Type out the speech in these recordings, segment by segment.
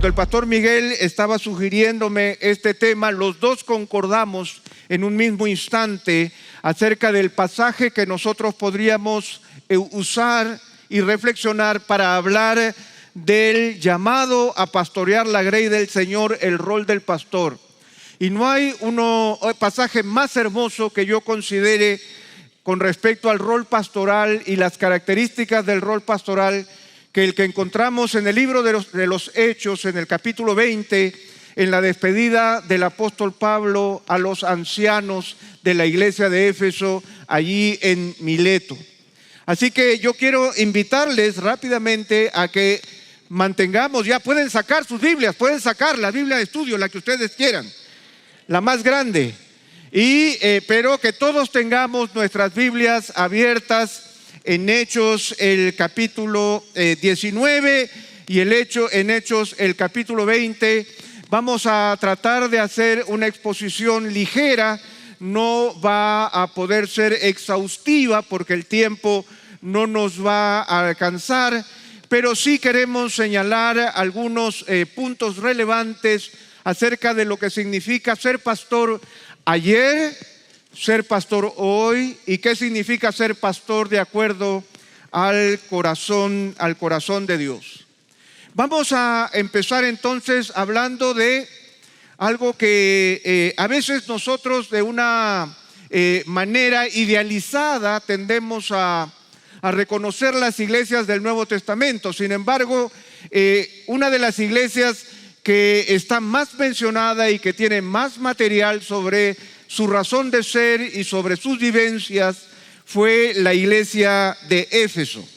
Cuando el pastor Miguel estaba sugiriéndome este tema, los dos concordamos en un mismo instante acerca del pasaje que nosotros podríamos usar y reflexionar para hablar del llamado a pastorear la grey del Señor, el rol del pastor. Y no hay pasaje más hermoso que yo considere con respecto al rol pastoral y las características del rol pastoral que el que encontramos en el libro de los Hechos, en el capítulo 20, en la despedida del apóstol Pablo a los ancianos de la iglesia de Éfeso, allí en Mileto. Así que yo quiero invitarles rápidamente a que mantengamos, ya pueden sacar sus Biblias, pueden sacar la Biblia de estudio, la que ustedes quieran, la más grande, pero que todos tengamos nuestras Biblias abiertas en Hechos el capítulo 19 y en Hechos el capítulo 20. Vamos a tratar de hacer una exposición ligera, no va a poder ser exhaustiva porque el tiempo no nos va a alcanzar, pero sí queremos señalar algunos puntos relevantes acerca de lo que significa ser pastor ayer, ser pastor hoy y qué significa ser pastor de acuerdo al corazón de Dios. Vamos a empezar entonces hablando de algo que a veces nosotros de una manera idealizada tendemos a reconocer las iglesias del Nuevo Testamento. Sin embargo, una de las iglesias que está más mencionada y que tiene más material sobre su razón de ser y sobre sus vivencias fue la iglesia de Éfeso.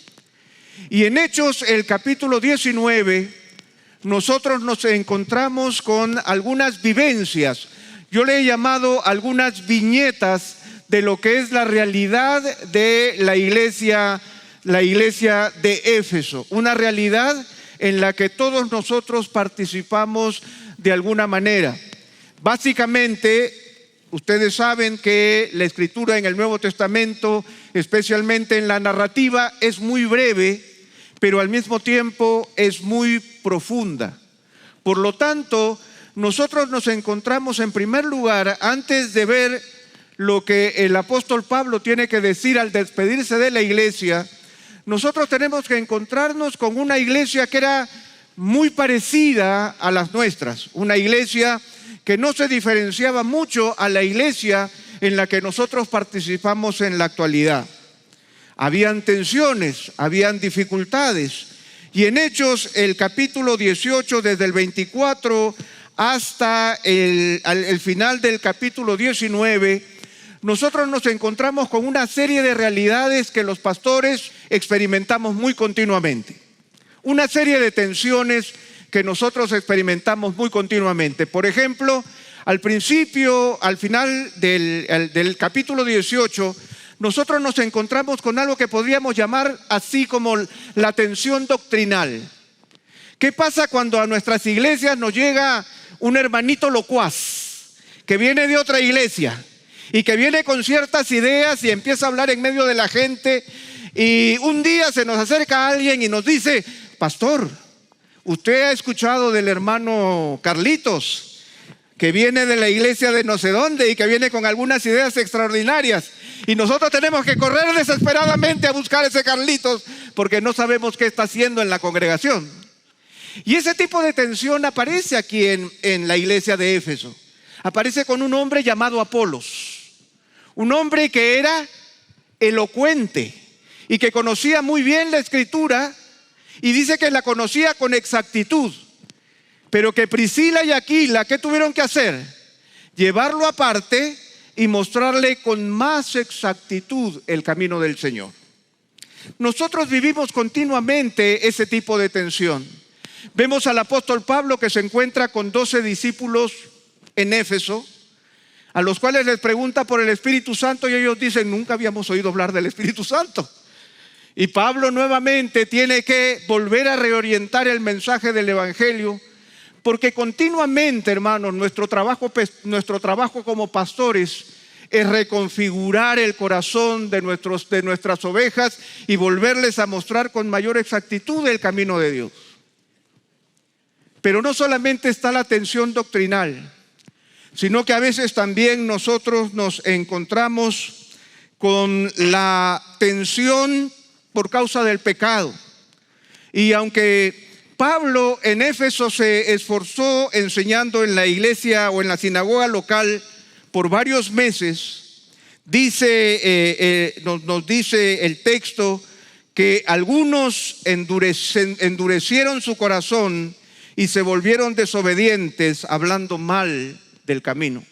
Y en Hechos, el capítulo 19, nosotros nos encontramos con algunas vivencias. Yo le he llamado algunas viñetas de lo que es la realidad de la iglesia de Éfeso. Una realidad en la que todos nosotros participamos de alguna manera. Básicamente, ustedes saben que la escritura en el Nuevo Testamento, especialmente en la narrativa, es muy breve, pero al mismo tiempo es muy profunda. Por lo tanto, nosotros nos encontramos en primer lugar, antes de ver lo que el apóstol Pablo tiene que decir al despedirse de la iglesia, nosotros tenemos que encontrarnos con una iglesia que era muy parecida a las nuestras, una iglesia que no se diferenciaba mucho a la iglesia en la que nosotros participamos en la actualidad. Habían tensiones, habían dificultades, y en Hechos el capítulo 18, desde el 24 hasta el final del capítulo 19, nosotros nos encontramos con una serie de realidades que los pastores experimentamos muy continuamente. Una serie de tensiones que nosotros experimentamos muy continuamente. Por ejemplo, al final del capítulo 18, nosotros nos encontramos con algo que podríamos llamar así como la tensión doctrinal. ¿Qué pasa cuando a nuestras iglesias nos llega un hermanito locuaz que viene de otra iglesia y que viene con ciertas ideas y empieza a hablar en medio de la gente, y un día se nos acerca alguien y nos dice: pastor, usted ha escuchado del hermano Carlitos, que viene de la iglesia de no sé dónde y que viene con algunas ideas extraordinarias, y nosotros tenemos que correr desesperadamente a buscar ese Carlitos porque no sabemos qué está haciendo en la congregación. Y ese tipo de tensión aparece aquí en la iglesia de Éfeso. Aparece con un hombre llamado Apolos, un hombre que era elocuente y que conocía muy bien la escritura, y dice que la conocía con exactitud, pero que Priscila y Aquila, ¿qué tuvieron que hacer? Llevarlo aparte y mostrarle con más exactitud el camino del Señor. Nosotros vivimos continuamente ese tipo de tensión. Vemos al apóstol Pablo que se encuentra con 12 discípulos en Éfeso, a los cuales les pregunta por el Espíritu Santo, y ellos dicen: nunca habíamos oído hablar del Espíritu Santo. Y Pablo nuevamente tiene que volver a reorientar el mensaje del Evangelio, porque continuamente, hermanos, nuestro trabajo como pastores es reconfigurar el corazón de nuestras ovejas y volverles a mostrar con mayor exactitud el camino de Dios. Pero no solamente está la tensión doctrinal, sino que a veces también nosotros nos encontramos con la tensión por causa del pecado. Y aunque Pablo en Éfeso se esforzó enseñando en la iglesia o en la sinagoga local por varios meses, nos dice el texto que algunos endurecieron su corazón y se volvieron desobedientes, hablando mal del camino.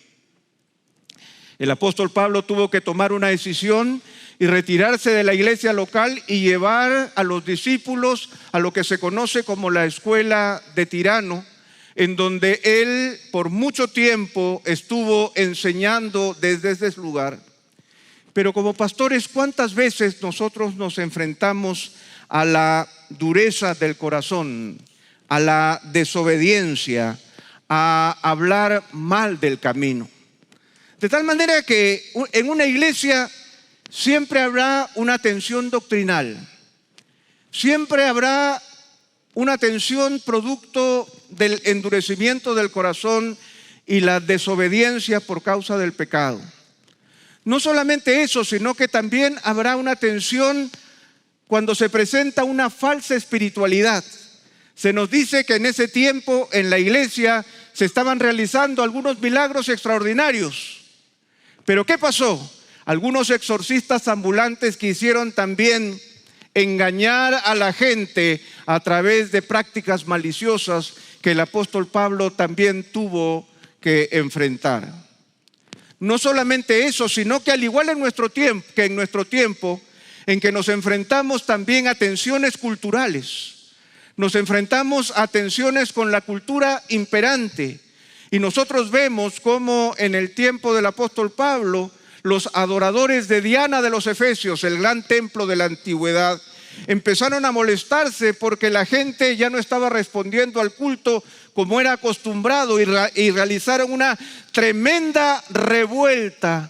El apóstol Pablo tuvo que tomar una decisión y retirarse de la iglesia local y llevar a los discípulos a lo que se conoce como la escuela de Tirano, en donde él por mucho tiempo estuvo enseñando desde ese lugar. Pero como pastores, ¿cuántas veces nosotros nos enfrentamos a la dureza del corazón, a la desobediencia, a hablar mal del camino? De tal manera que en una iglesia siempre habrá una tensión doctrinal, siempre habrá una tensión producto del endurecimiento del corazón y la desobediencia por causa del pecado. No solamente eso, sino que también habrá una tensión cuando se presenta una falsa espiritualidad. Se nos dice que en ese tiempo en la iglesia se estaban realizando algunos milagros extraordinarios. ¿Pero qué pasó? Algunos exorcistas ambulantes quisieron también engañar a la gente a través de prácticas maliciosas que el apóstol Pablo también tuvo que enfrentar. No solamente eso, sino que al igual en nuestro tiempo en que nos enfrentamos también a tensiones culturales, nos enfrentamos a tensiones con la cultura imperante, y nosotros vemos cómo en el tiempo del apóstol Pablo los adoradores de Diana de los Efesios, el gran templo de la antigüedad, empezaron a molestarse porque la gente ya no estaba respondiendo al culto como era acostumbrado y realizaron una tremenda revuelta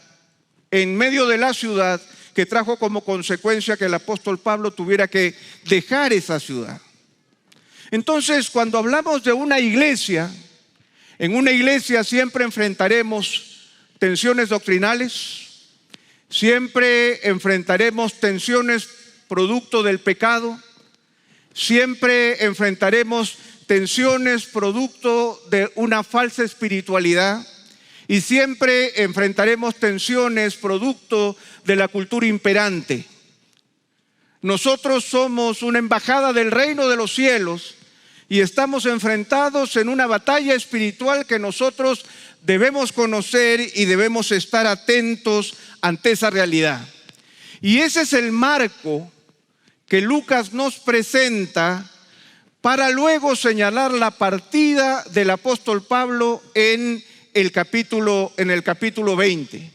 en medio de la ciudad que trajo como consecuencia que el apóstol Pablo tuviera que dejar esa ciudad. Entonces, cuando hablamos de una iglesia, en una iglesia siempre enfrentaremos tensiones doctrinales, siempre enfrentaremos tensiones producto del pecado, siempre enfrentaremos tensiones producto de una falsa espiritualidad y siempre enfrentaremos tensiones producto de la cultura imperante. Nosotros somos una embajada del reino de los cielos y estamos enfrentados en una batalla espiritual que nosotros debemos conocer y debemos estar atentos ante esa realidad. Y ese es el marco que Lucas nos presenta para luego señalar la partida del apóstol Pablo en el capítulo 20.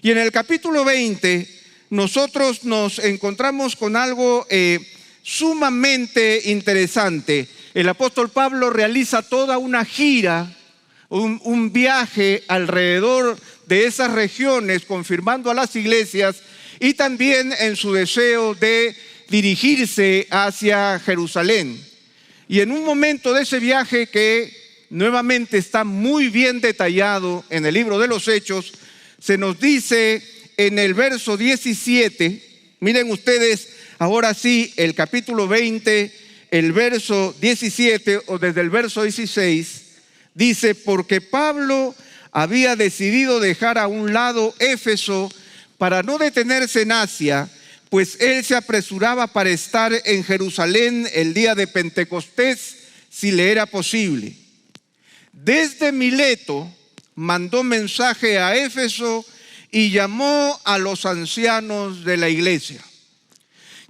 Y en el capítulo 20 nosotros nos encontramos con algo sumamente interesante. El apóstol Pablo realiza toda una gira, un viaje alrededor de esas regiones, confirmando a las iglesias y también en su deseo de dirigirse hacia Jerusalén. Y en un momento de ese viaje que nuevamente está muy bien detallado en el libro de los Hechos, se nos dice en el verso 17, miren ustedes, ahora sí, el capítulo 20, el verso 17 o desde el verso 16, dice: porque Pablo había decidido dejar a un lado Éfeso para no detenerse en Asia, pues él se apresuraba para estar en Jerusalén el día de Pentecostés, si le era posible. Desde Mileto mandó mensaje a Éfeso y llamó a los ancianos de la iglesia.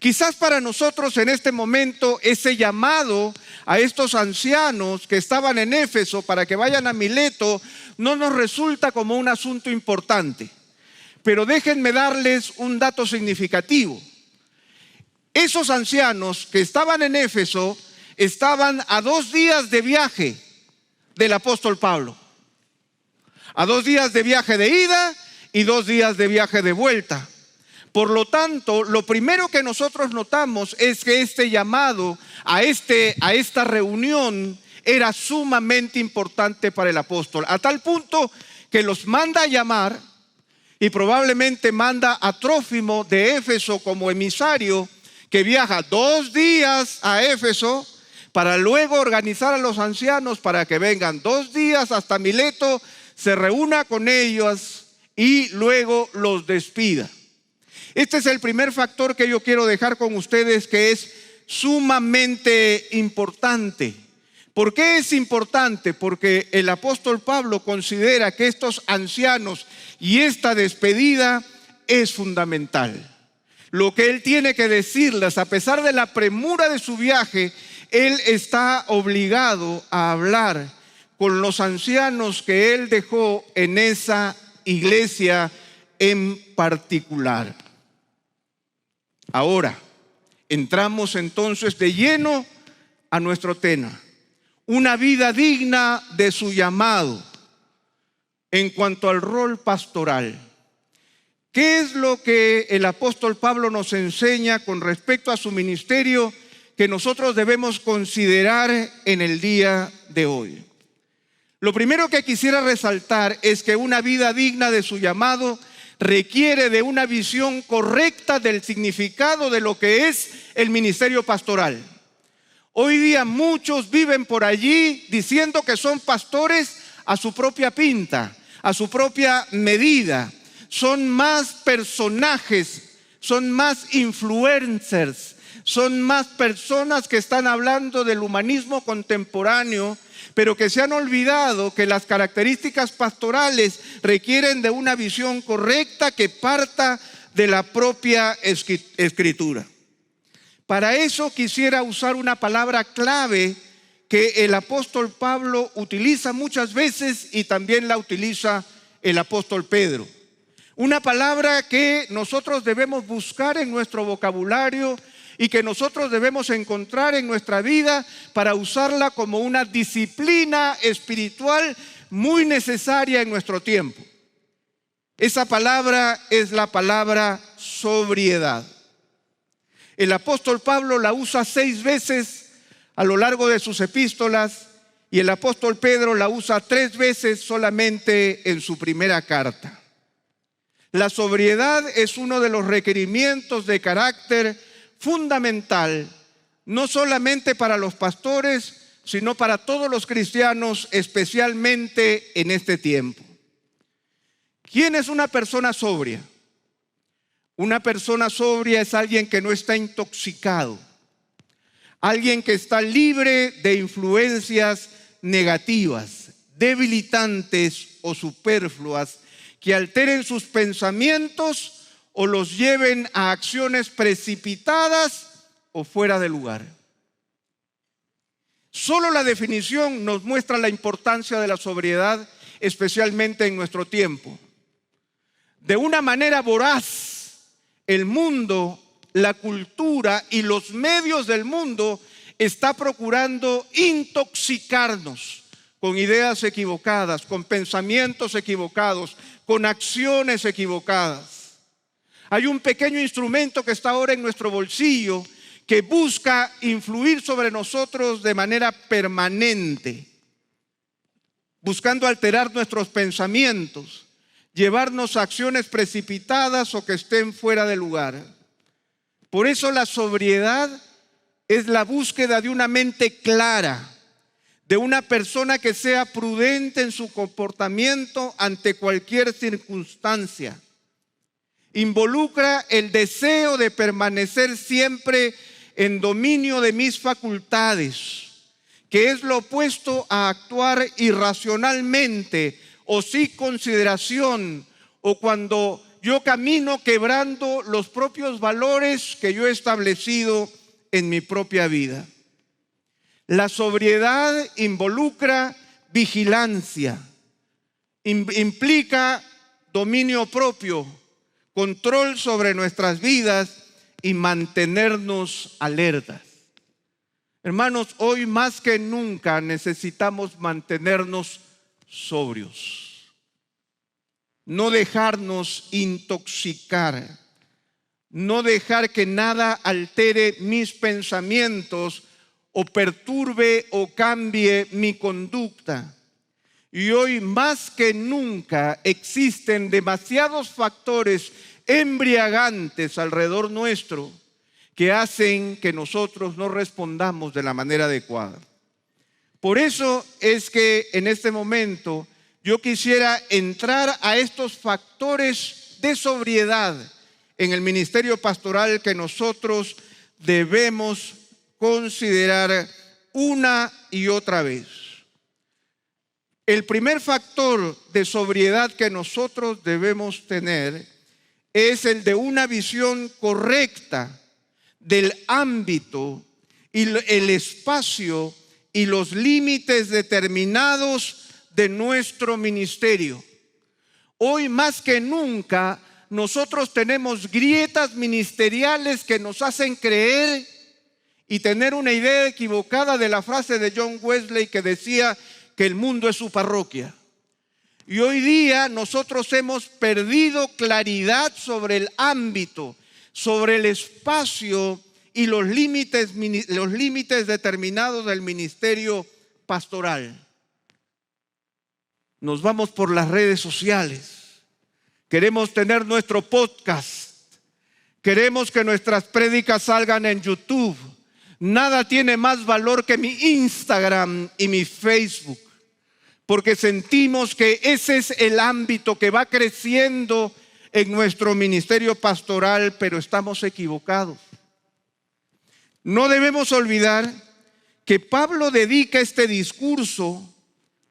Quizás para nosotros en este momento ese llamado a estos ancianos que estaban en Éfeso para que vayan a Mileto no nos resulta como un asunto importante. Pero déjenme darles un dato significativo. Esos ancianos que estaban en Éfeso estaban a 2 días de viaje del apóstol Pablo. A 2 días de viaje de ida y 2 días de viaje de vuelta. Por lo tanto, lo primero que nosotros notamos es que este llamado a esta reunión era sumamente importante para el apóstol, a tal punto que los manda a llamar y probablemente manda a Trófimo de Éfeso como emisario, que viaja 2 días a Éfeso para luego organizar a los ancianos para que vengan 2 días hasta Mileto, se reúna con ellos y luego los despida. Este es el primer factor que yo quiero dejar con ustedes, que es sumamente importante. ¿Por qué es importante? Porque el apóstol Pablo considera que estos ancianos y esta despedida es fundamental. Lo que él tiene que decirles, a pesar de la premura de su viaje, él está obligado a hablar con los ancianos que él dejó en esa iglesia en particular. Ahora, entramos entonces de lleno a nuestro tema. Una vida digna de su llamado en cuanto al rol pastoral. ¿Qué es lo que el apóstol Pablo nos enseña con respecto a su ministerio que nosotros debemos considerar en el día de hoy? Lo primero que quisiera resaltar es que una vida digna de su llamado requiere de una visión correcta del significado de lo que es el ministerio pastoral. Hoy día muchos viven por allí diciendo que son pastores a su propia pinta, a su propia medida. Son más personajes, son más influencers, son más personas que están hablando del humanismo contemporáneo, pero que se han olvidado que las características pastorales requieren de una visión correcta que parta de la propia Escritura. Para eso quisiera usar una palabra clave que el apóstol Pablo utiliza muchas veces y también la utiliza el apóstol Pedro. Una palabra que nosotros debemos buscar en nuestro vocabulario y que nosotros debemos encontrar en nuestra vida para usarla como una disciplina espiritual muy necesaria en nuestro tiempo. Esa palabra es la palabra sobriedad. El apóstol Pablo la usa 6 veces a lo largo de sus epístolas y el apóstol Pedro la usa 3 veces solamente en su primera carta. La sobriedad es uno de los requerimientos de carácter fundamental, no solamente para los pastores, sino para todos los cristianos, especialmente en este tiempo. ¿Quién es una persona sobria? Una persona sobria es alguien que no está intoxicado, alguien que está libre de influencias negativas, debilitantes o superfluas, que alteren sus pensamientos o los lleven a acciones precipitadas o fuera de lugar. Solo la definición nos muestra la importancia de la sobriedad, especialmente en nuestro tiempo. De una manera voraz, el mundo, la cultura y los medios del mundo está procurando intoxicarnos con ideas equivocadas, con pensamientos equivocados, con acciones equivocadas. Hay un pequeño instrumento que está ahora en nuestro bolsillo que busca influir sobre nosotros de manera permanente, buscando alterar nuestros pensamientos, llevarnos a acciones precipitadas o que estén fuera de lugar. Por eso la sobriedad es la búsqueda de una mente clara, de una persona que sea prudente en su comportamiento ante cualquier circunstancia. Involucra el deseo de permanecer siempre en dominio de mis facultades, que es lo opuesto a actuar irracionalmente o sin consideración, o cuando yo camino quebrando los propios valores que yo he establecido en mi propia vida. La sobriedad involucra vigilancia, implica dominio propio, control sobre nuestras vidas y mantenernos alertas. Hermanos, hoy más que nunca necesitamos mantenernos sobrios, no dejarnos intoxicar, no dejar que nada altere mis pensamientos o perturbe o cambie mi conducta. Y hoy más que nunca existen demasiados factores embriagantes alrededor nuestro que hacen que nosotros no respondamos de la manera adecuada. Por eso es que en este momento yo quisiera entrar a estos factores de sobriedad en el ministerio pastoral que nosotros debemos considerar una y otra vez. El primer factor de sobriedad que nosotros debemos tener es el de una visión correcta del ámbito y el espacio y los límites determinados de nuestro ministerio. Hoy más que nunca nosotros tenemos grietas ministeriales que nos hacen creer y tener una idea equivocada de la frase de John Wesley que decía que el mundo es su parroquia. Y hoy día nosotros hemos perdido claridad sobre el ámbito, sobre el espacio y los límites determinados del ministerio pastoral. Nos vamos por las redes sociales. Queremos tener nuestro podcast. Queremos que nuestras prédicas salgan en YouTube. Nada tiene más valor que mi Instagram y mi Facebook, porque sentimos que ese es el ámbito que va creciendo en nuestro ministerio pastoral, pero estamos equivocados. No debemos olvidar que Pablo dedica este discurso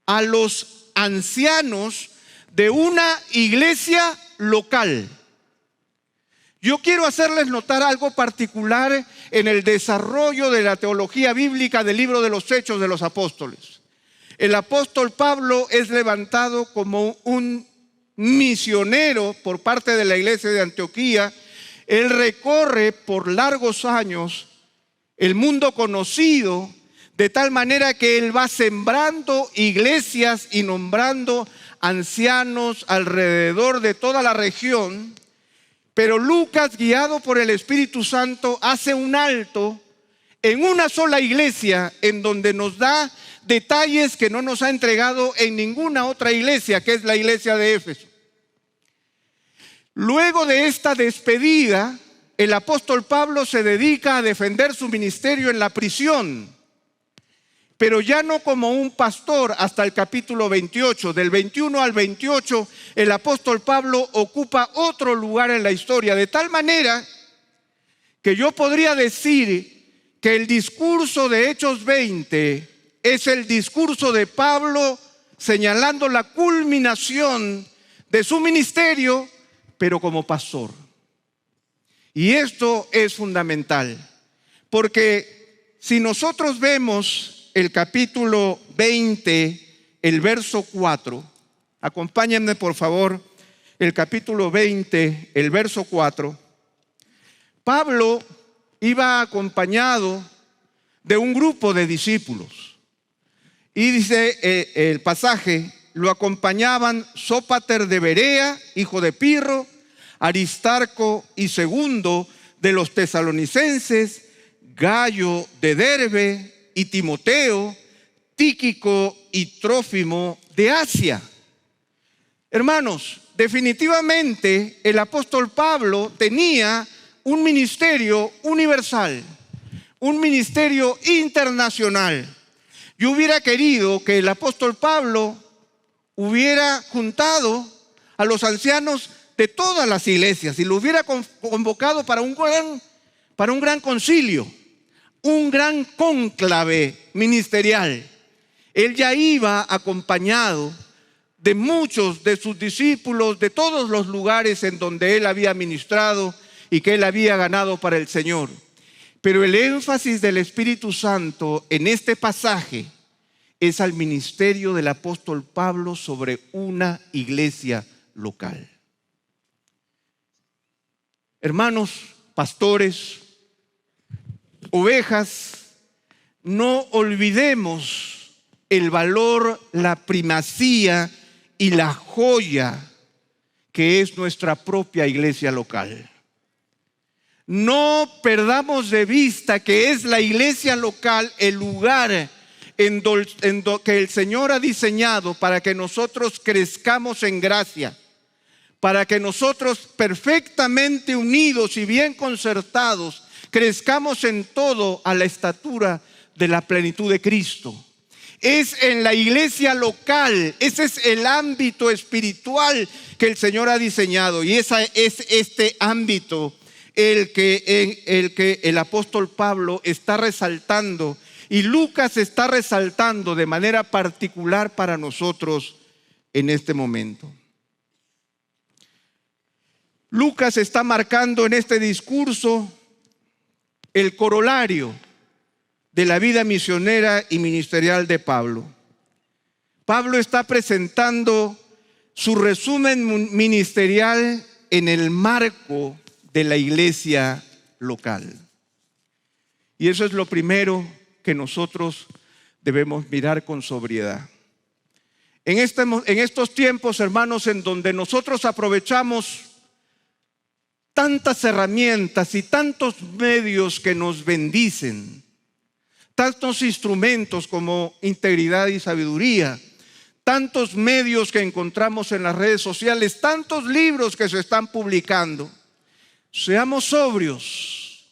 a los ancianos de una iglesia local. Yo quiero hacerles notar algo particular en el desarrollo de la teología bíblica del libro de los Hechos de los Apóstoles. El apóstol Pablo es levantado como un misionero por parte de la iglesia de Antioquía. Él recorre por largos años el mundo conocido, de tal manera que él va sembrando iglesias y nombrando ancianos alrededor de toda la región. Pero Lucas, guiado por el Espíritu Santo, hace un alto en una sola iglesia en donde nos da detalles que no nos ha entregado en ninguna otra iglesia, que es la iglesia de Éfeso. Luego de esta despedida, el apóstol Pablo se dedica a defender su ministerio en la prisión, pero ya no como un pastor hasta el capítulo 28. Del 21 al 28, el apóstol Pablo ocupa otro lugar en la historia, de tal manera que yo podría decir que el discurso de Hechos 20 es el discurso de Pablo señalando la culminación de su ministerio, pero como pastor. Y esto es fundamental, porque si nosotros vemos el capítulo 20, el verso 4. Acompáñenme por favor, el capítulo 20, el verso 4. Pablo iba acompañado de un grupo de discípulos. Y dice el pasaje, lo acompañaban Sópater de Berea, hijo de Pirro, Aristarco y Segundo de los tesalonicenses, Gayo de Derbe y Timoteo, Tíquico y Trófimo de Asia. Hermanos, definitivamente el apóstol Pablo tenía un ministerio universal, un ministerio internacional. Yo hubiera querido que el apóstol Pablo hubiera juntado a los ancianos de todas las iglesias y lo hubiera convocado para un gran concilio, un gran cónclave ministerial. Él ya iba acompañado de muchos de sus discípulos de todos los lugares en donde él había ministrado y que él había ganado para el Señor. Pero el énfasis del Espíritu Santo en este pasaje es al ministerio del apóstol Pablo sobre una iglesia local. Hermanos, pastores, ovejas, no olvidemos el valor, la primacía y la joya que es nuestra propia iglesia local. No perdamos de vista que es la iglesia local el lugar que el Señor ha diseñado para que nosotros crezcamos en gracia, para que nosotros perfectamente unidos y bien concertados crezcamos en todo a la estatura de la plenitud de Cristo. Es en la iglesia local, ese es el ámbito espiritual que el Señor ha diseñado, y es este ámbito el que el apóstol Pablo está resaltando, y Lucas está resaltando de manera particular para nosotros en este momento. Lucas está marcando en este discurso el corolario de la vida misionera y ministerial de Pablo. Pablo está presentando su resumen ministerial en el marco de la iglesia local. Y eso es lo primero que nosotros debemos mirar con sobriedad. En estos tiempos, hermanos, en donde nosotros aprovechamos tantas herramientas y tantos medios que nos bendicen, tantos instrumentos como integridad y sabiduría, tantos medios que encontramos en las redes sociales, tantos libros que se están publicando, seamos sobrios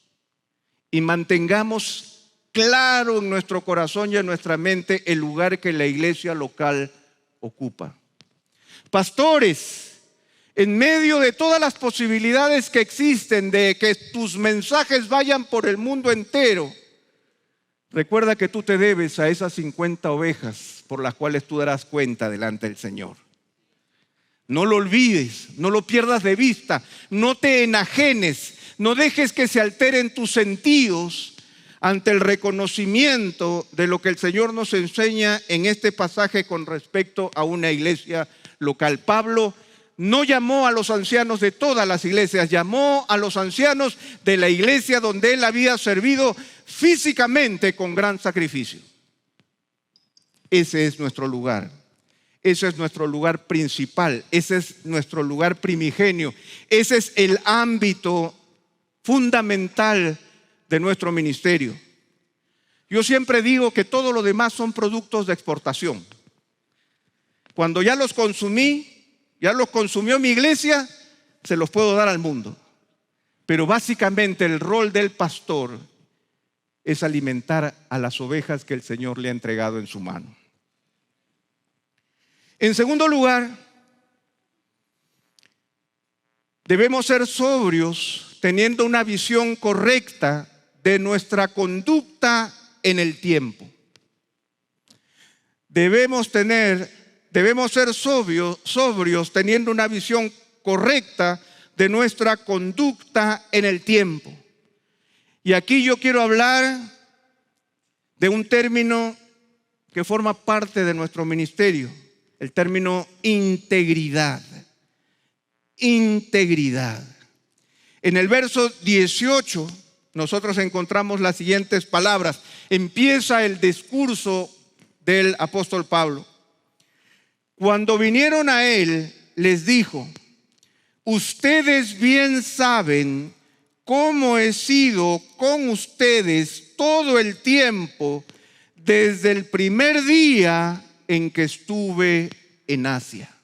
y mantengamos claro en nuestro corazón y en nuestra mente el lugar que la iglesia local ocupa. Pastores, en medio de todas las posibilidades que existen de que tus mensajes vayan por el mundo entero, recuerda que tú te debes a esas 50 ovejas por las cuales tú darás cuenta delante del Señor. No lo olvides, no lo pierdas de vista, no te enajenes, no dejes que se alteren tus sentidos ante el reconocimiento de lo que el Señor nos enseña en este pasaje con respecto a una iglesia local. Pablo no llamó a los ancianos de todas las iglesias, llamó a los ancianos de la iglesia donde él había servido físicamente con gran sacrificio. Ese es nuestro lugar. Ese es nuestro lugar principal, ese es nuestro lugar primigenio, ese es el ámbito fundamental de nuestro ministerio. Yo siempre digo que todo lo demás son productos de exportación. Cuando ya los consumí, ya los consumió mi iglesia, se los puedo dar al mundo. Pero básicamente el rol del pastor es alimentar a las ovejas que el Señor le ha entregado en su mano. En segundo lugar, debemos ser sobrios teniendo una visión correcta de nuestra conducta en el tiempo. Debemos ser sobrios teniendo una visión correcta de nuestra conducta en el tiempo. Y aquí yo quiero hablar de un término que forma parte de nuestro ministerio. El término integridad. Integridad. En el verso 18 nosotros encontramos las siguientes palabras. Empieza el discurso del apóstol Pablo. Cuando vinieron a él, les dijo: ustedes bien saben cómo he sido con ustedes todo el tiempo desde el primer día en que estuve en Asia.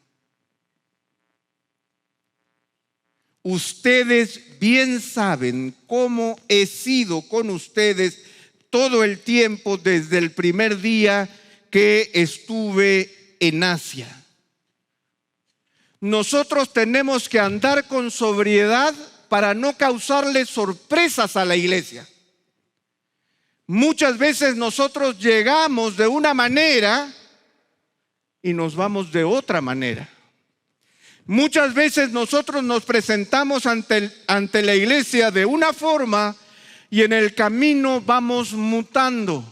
Ustedes bien saben cómo he sido con ustedes todo el tiempo desde el primer día que estuve en Asia. Nosotros tenemos que andar con sobriedad para no causarle sorpresas a la iglesia. Muchas veces nosotros llegamos de una manera y nos vamos de otra manera. Muchas veces nosotros nos presentamos ante la iglesia de una forma y en el camino vamos mutando.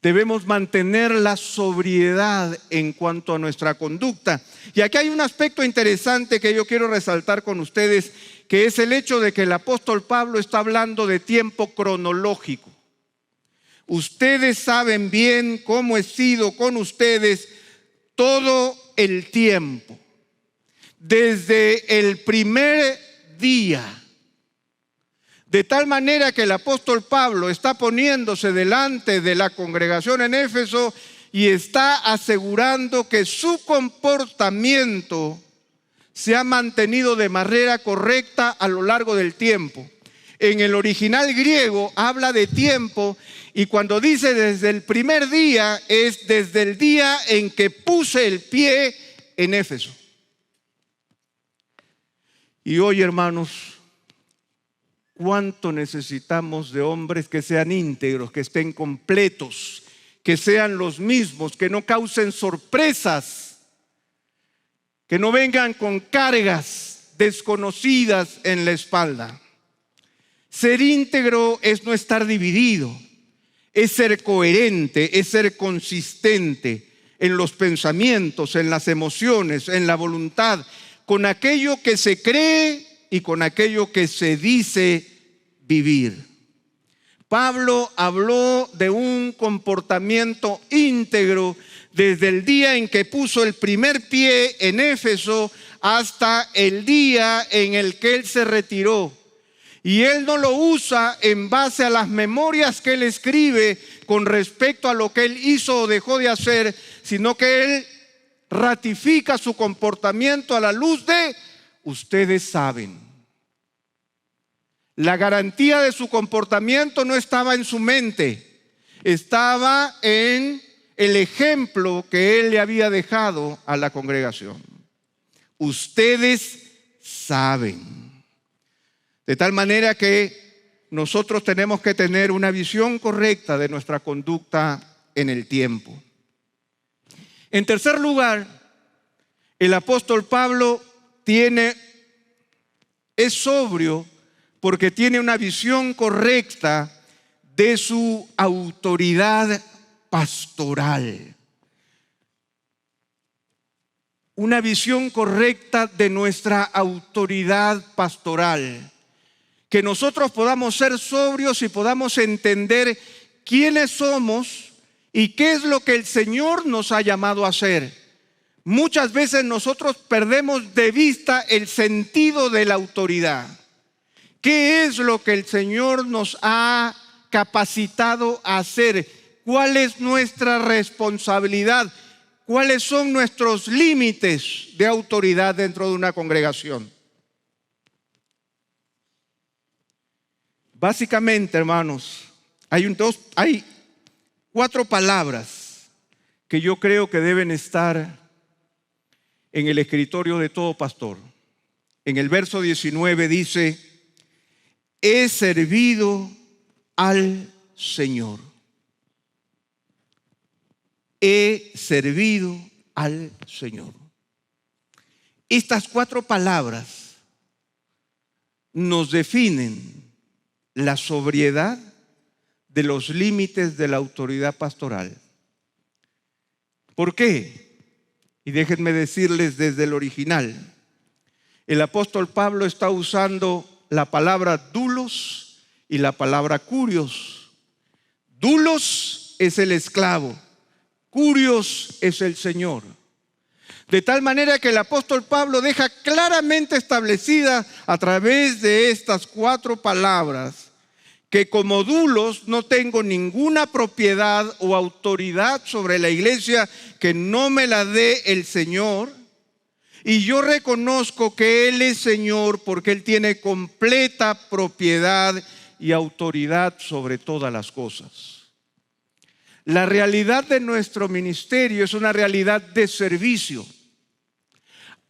Debemos mantener la sobriedad en cuanto a nuestra conducta. Y aquí hay un aspecto interesante que yo quiero resaltar con ustedes, que es el hecho de que el apóstol Pablo está hablando de tiempo cronológico. Ustedes saben bien cómo he sido con ustedes todo el tiempo, desde el primer día De tal manera que el apóstol Pablo está poniéndose delante de la congregación en Éfeso y está asegurando que su comportamiento se ha mantenido de manera correcta a lo largo del tiempo. En el original griego habla de tiempo, y cuando dice desde el primer día, es desde el día en que puse el pie en Éfeso. Y hoy, hermanos, ¿cuánto necesitamos de hombres que sean íntegros, que estén completos, que sean los mismos, que no causen sorpresas, que no vengan con cargas desconocidas en la espalda? Ser íntegro es no estar dividido, es ser coherente, es ser consistente en los pensamientos, en las emociones, en la voluntad, con aquello que se cree y con aquello que se dice vivir. Pablo habló de un comportamiento íntegro desde el día en que puso el primer pie en Éfeso hasta el día en el que él se retiró. Y él no lo usa en base a las memorias que él escribe con respecto a lo que él hizo o dejó de hacer, sino que él ratifica su comportamiento a la luz de ustedes saben. La garantía de su comportamiento no estaba en su mente, estaba en el ejemplo que él le había dejado a la congregación. Ustedes saben. De tal manera que nosotros tenemos que tener una visión correcta de nuestra conducta en el tiempo. En tercer lugar, el apóstol Pablo es sobrio porque tiene una visión correcta de su autoridad pastoral. Una visión correcta de nuestra autoridad pastoral. Que nosotros podamos ser sobrios y podamos entender quiénes somos y qué es lo que el Señor nos ha llamado a hacer. Muchas veces nosotros perdemos de vista el sentido de la autoridad. ¿Qué es lo que el Señor nos ha capacitado a hacer? ¿Cuál es nuestra responsabilidad? ¿Cuáles son nuestros límites de autoridad dentro de una congregación? Básicamente, hermanos, hay 4 palabras que yo creo que deben estar en el escritorio de todo pastor. En el verso 19 dice: he servido al Señor. He servido al Señor. Estas 4 palabras nos definen la sobriedad de los límites de la autoridad pastoral. ¿Por qué? Y déjenme decirles desde el original. El apóstol Pablo está usando la palabra dulos y la palabra curios. Dulos es el esclavo, curios es el Señor. De tal manera que el apóstol Pablo deja claramente establecida a través de estas 4 palabras que como dulos no tengo ninguna propiedad o autoridad sobre la iglesia que no me la dé el Señor. Y yo reconozco que Él es Señor porque Él tiene completa propiedad y autoridad sobre todas las cosas. La realidad de nuestro ministerio es una realidad de servicio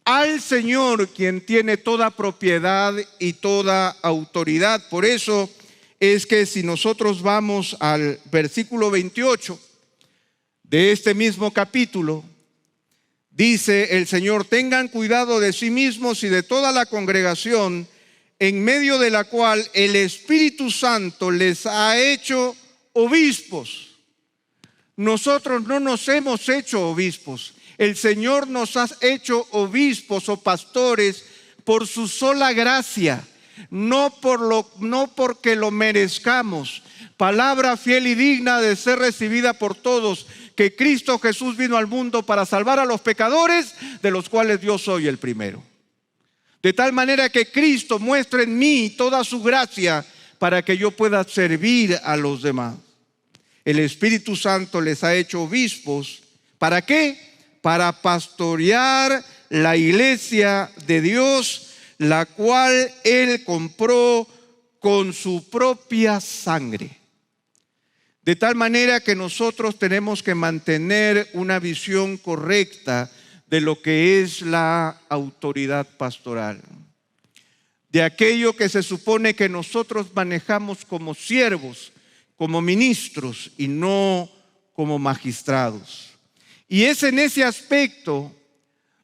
al Señor, quien tiene toda propiedad y toda autoridad. Por eso es que si nosotros vamos al versículo 28 de este mismo capítulo, dice el Señor: tengan cuidado de sí mismos y de toda la congregación en medio de la cual el Espíritu Santo les ha hecho obispos. Nosotros no nos hemos hecho obispos. El Señor nos ha hecho obispos o pastores por su sola gracia, no porque lo merezcamos. Palabra fiel y digna de ser recibida por todos, que Cristo Jesús vino al mundo para salvar a los pecadores, de los cuales yo soy el primero. De tal manera que Cristo muestra en mí toda su gracia para que yo pueda servir a los demás. El Espíritu Santo les ha hecho obispos. ¿Para qué? Para pastorear la iglesia de Dios, la cual Él compró con su propia sangre. De tal manera que nosotros tenemos que mantener una visión correcta de lo que es la autoridad pastoral, de aquello que se supone que nosotros manejamos como siervos, como ministros y no como magistrados. Y es en ese aspecto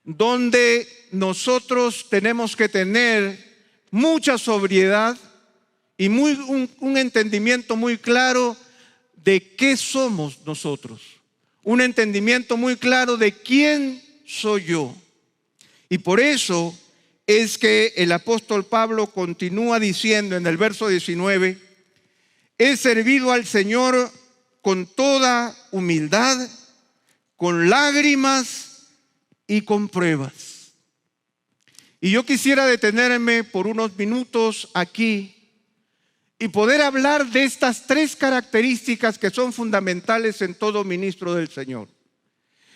donde nosotros tenemos que tener mucha sobriedad y un entendimiento muy claro de qué somos nosotros, un entendimiento muy claro de quién soy yo. Y por eso es que el apóstol Pablo continúa diciendo en el verso 19: he servido al Señor con toda humildad, con lágrimas y con pruebas. Y yo quisiera detenerme por unos minutos aquí y poder hablar de estas tres características que son fundamentales en todo ministro del Señor.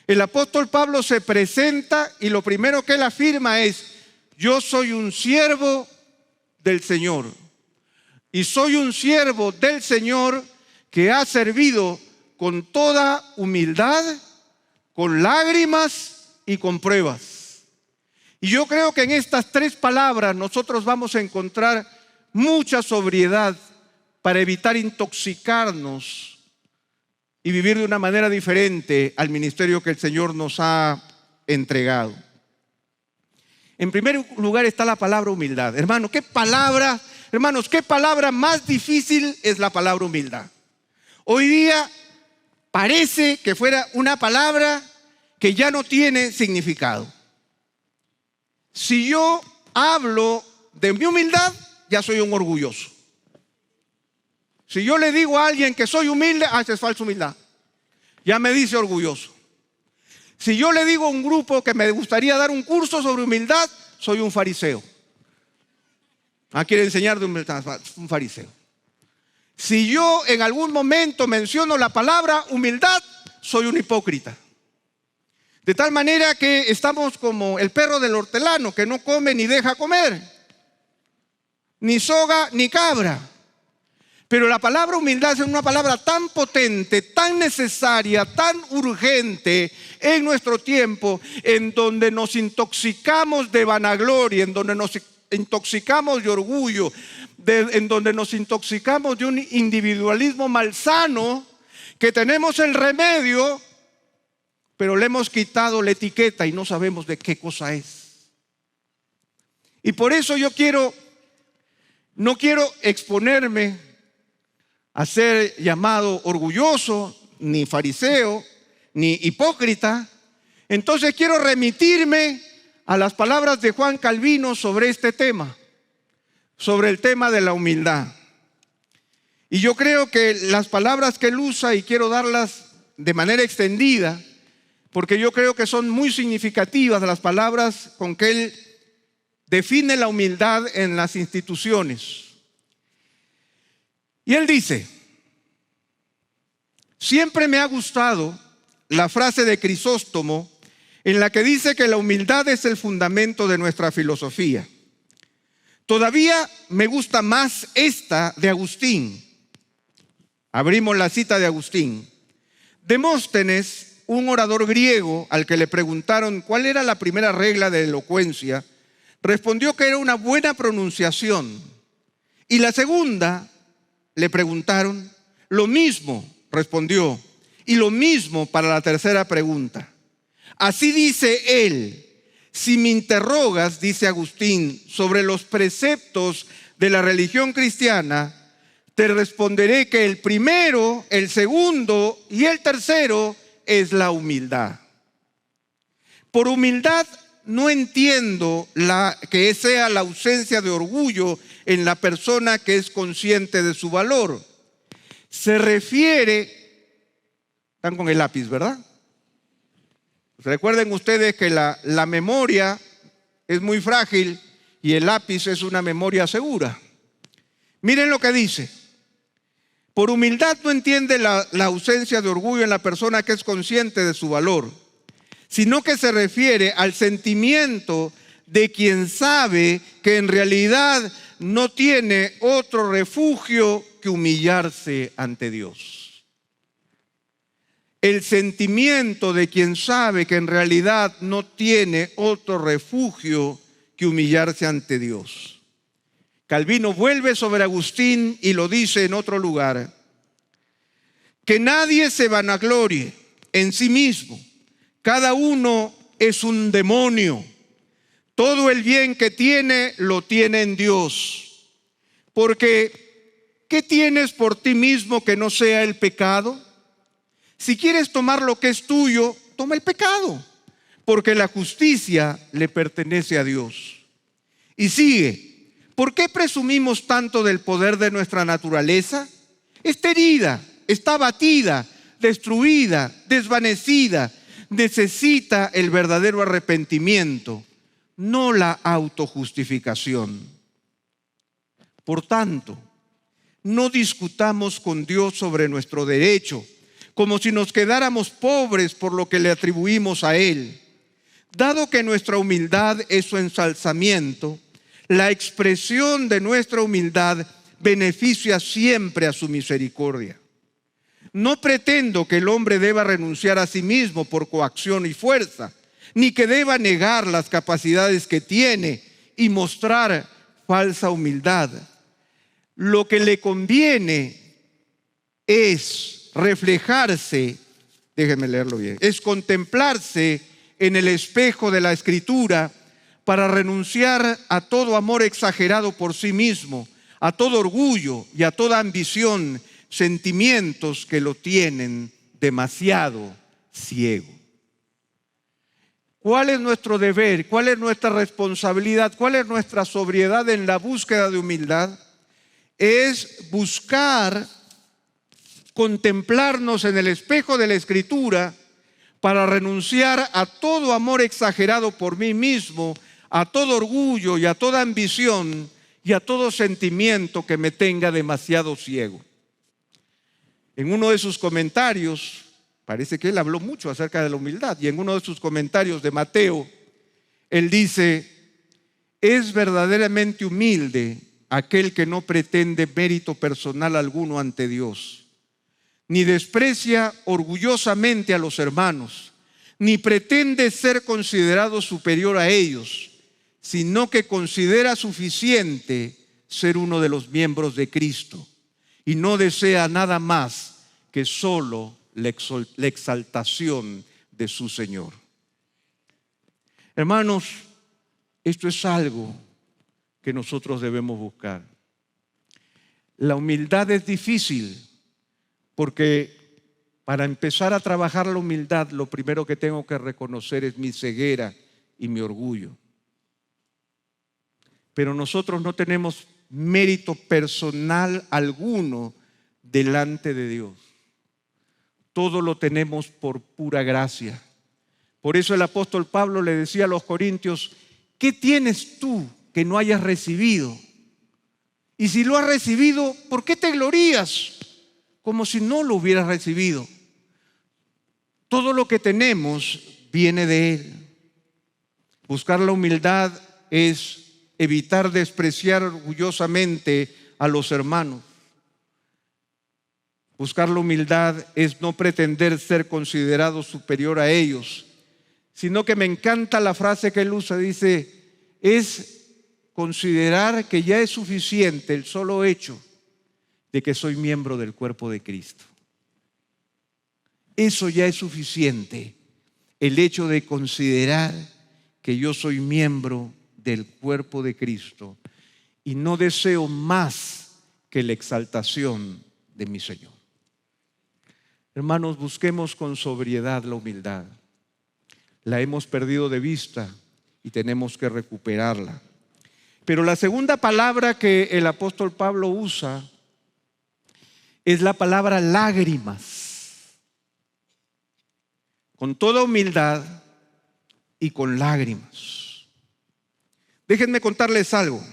El apóstol Pablo se presenta y lo primero que él afirma es: yo soy un siervo del Señor. Y soy un siervo del Señor que ha servido con toda humildad, con lágrimas y con pruebas. Y yo creo que en estas tres palabras nosotros vamos a encontrar mucha sobriedad para evitar intoxicarnos y vivir de una manera diferente al ministerio que el Señor nos ha entregado. En primer lugar está la palabra humildad. Hermanos, qué palabra más difícil es la palabra humildad. Hoy día parece que fuera una palabra que ya no tiene significado. Si yo hablo de mi humildad, ya soy un orgulloso. Si yo le digo a alguien que soy humilde, es falsa humildad. Ya me dice orgulloso. Si yo le digo a un grupo que me gustaría dar un curso sobre humildad, soy un fariseo. Quiere enseñar de humildad, un fariseo. Si yo en algún momento menciono la palabra humildad, soy un hipócrita. De tal manera que estamos como el perro del hortelano, que no come ni deja comer, ni soga ni cabra. Pero la palabra humildad es una palabra tan potente, tan necesaria, tan urgente en nuestro tiempo, en donde nos intoxicamos de vanagloria, en donde nos intoxicamos de orgullo, en donde nos intoxicamos de un individualismo malsano, que tenemos el remedio, pero le hemos quitado la etiqueta y no sabemos de qué cosa es. Y por eso no quiero exponerme a ser llamado orgulloso, ni fariseo, ni hipócrita. Entonces quiero remitirme a las palabras de Juan Calvino sobre este tema, sobre el tema de la humildad. Y yo creo que las palabras que él usa, y quiero darlas de manera extendida, porque yo creo que son muy significativas las palabras con que él define la humildad en las instituciones. Y él dice: siempre me ha gustado la frase de Crisóstomo en la que dice que la humildad es el fundamento de nuestra filosofía. Todavía me gusta más esta de Agustín. Abrimos la cita de Agustín. Demóstenes, un orador griego al que le preguntaron cuál era la primera regla de elocuencia, respondió que era una buena pronunciación. Y la segunda, le preguntaron, lo mismo respondió, y lo mismo para la tercera pregunta. Así dice él: si me interrogas, dice Agustín, sobre los preceptos de la religión cristiana, te responderé que el primero, el segundo y el tercero es la humildad. Por humildad no entiendo que sea la ausencia de orgullo en la persona que es consciente de su valor. Se refiere, están con el lápiz, ¿verdad? Recuerden ustedes que la memoria es muy frágil y el lápiz es una memoria segura. Miren lo que dice. Por humildad no entiende la ausencia de orgullo en la persona que es consciente de su valor, sino que se refiere al sentimiento de quien sabe que en realidad no tiene otro refugio que humillarse ante Dios. El sentimiento de quien sabe que en realidad no tiene otro refugio que humillarse ante Dios. Calvino vuelve sobre Agustín y lo dice en otro lugar: que nadie se vanaglorie en sí mismo. Cada uno es un demonio. Todo el bien que tiene, lo tiene en Dios. Porque, ¿qué tienes por ti mismo que no sea el pecado? Si quieres tomar lo que es tuyo, toma el pecado, porque la justicia le pertenece a Dios. Y sigue. ¿Por qué presumimos tanto del poder de nuestra naturaleza? Está herida, está abatida, destruida, desvanecida. Necesita el verdadero arrepentimiento, no la autojustificación. Por tanto, no discutamos con Dios sobre nuestro derecho, como si nos quedáramos pobres por lo que le atribuimos a Él. Dado que nuestra humildad es su ensalzamiento, la expresión de nuestra humildad beneficia siempre a su misericordia. No pretendo que el hombre deba renunciar a sí mismo por coacción y fuerza, ni que deba negar las capacidades que tiene y mostrar falsa humildad. Lo que le conviene es reflejarse, déjenme leerlo bien, es contemplarse en el espejo de la Escritura para renunciar a todo amor exagerado por sí mismo, a todo orgullo y a toda ambición, sentimientos que lo tienen demasiado ciego. ¿Cuál es nuestro deber? ¿Cuál es nuestra responsabilidad? ¿Cuál es nuestra sobriedad en la búsqueda de humildad? Es buscar contemplarnos en el espejo de la Escritura para renunciar a todo amor exagerado por mí mismo, a todo orgullo y a toda ambición y a todo sentimiento que me tenga demasiado ciego. En uno de sus comentarios, parece que él habló mucho acerca de la humildad, y en uno de sus comentarios de Mateo, él dice: es verdaderamente humilde aquel que no pretende mérito personal alguno ante Dios, ni desprecia orgullosamente a los hermanos, ni pretende ser considerado superior a ellos, sino que considera suficiente ser uno de los miembros de Cristo y no desea nada más que solo la exaltación de su Señor. Hermanos, esto es algo que nosotros debemos buscar. La humildad es difícil porque para empezar a trabajar la humildad, lo primero que tengo que reconocer es mi ceguera y mi orgullo. Pero nosotros no tenemos mérito personal alguno delante de Dios. Todo lo tenemos por pura gracia. Por eso el apóstol Pablo le decía a los corintios: ¿qué tienes tú que no hayas recibido? Y si lo has recibido, ¿por qué te glorías como si no lo hubieras recibido? Todo lo que tenemos viene de Él. Buscar la humildad es evitar despreciar orgullosamente a los hermanos. Buscar la humildad es no pretender ser considerado superior a ellos, sino que me encanta la frase que él usa, dice, es considerar que ya es suficiente el solo hecho de que soy miembro del cuerpo de Cristo. Eso ya es suficiente, el hecho de considerar que yo soy miembro del cuerpo de Cristo y no deseo más que la exaltación de mi Señor. Hermanos, busquemos con sobriedad la humildad. La hemos perdido de vista y tenemos que recuperarla. Pero la segunda palabra que el apóstol Pablo usa es la palabra lágrimas. Con toda humildad y con lágrimas. Déjenme contarles algo.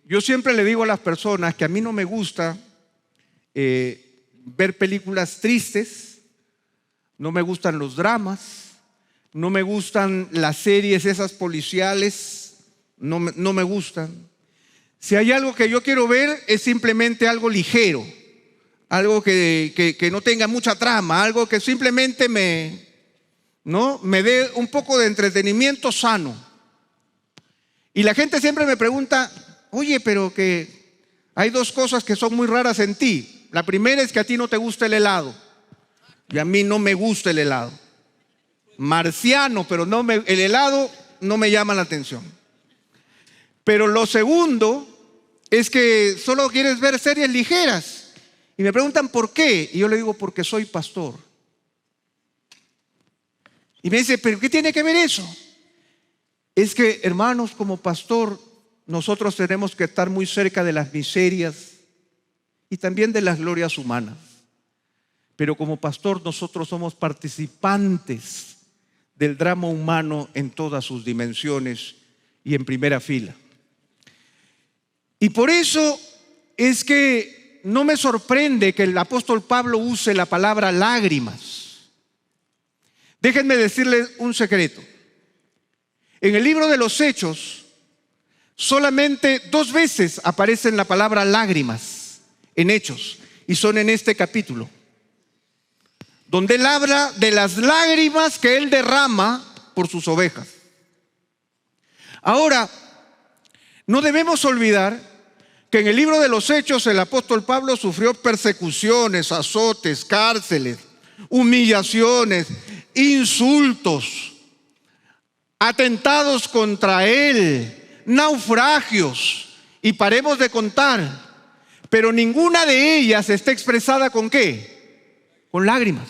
yo siempre le digo a las personas que a mí no me gusta ver películas tristes, no me gustan los dramas, no me gustan las series esas policiales, no me gustan. Si hay algo que yo quiero ver es simplemente algo ligero, algo que no tenga mucha trama, algo que simplemente me dé un poco de entretenimiento sano. Y la gente siempre me pregunta, oye, pero que hay dos cosas que son muy raras en ti. La primera es que a ti no te gusta el helado. Y a mí no me gusta el helado. Marciano, pero el helado no me llama la atención. Pero lo segundo es que solo quieres ver series ligeras. Y me preguntan por qué. Y yo le digo, porque soy pastor. Y me dice, ¿pero qué tiene que ver eso? Es que, hermanos, como pastor, nosotros tenemos que estar muy cerca de las miserias y también de las glorias humanas. Pero como pastor nosotros somos participantes del drama humano en todas sus dimensiones y en primera fila. Y por eso es que no me sorprende que el apóstol Pablo use la palabra lágrimas. Déjenme decirles un secreto. En el libro de los Hechos, solamente 2 veces aparece la palabra lágrimas en Hechos, y son en este capítulo, donde él habla de las lágrimas que él derrama por sus ovejas. Ahora, no debemos olvidar que en el libro de los Hechos el apóstol Pablo sufrió persecuciones, azotes, cárceles, humillaciones, insultos, atentados contra él, naufragios, y paremos de contar. Pero ninguna de ellas está expresada ¿con qué? Con lágrimas.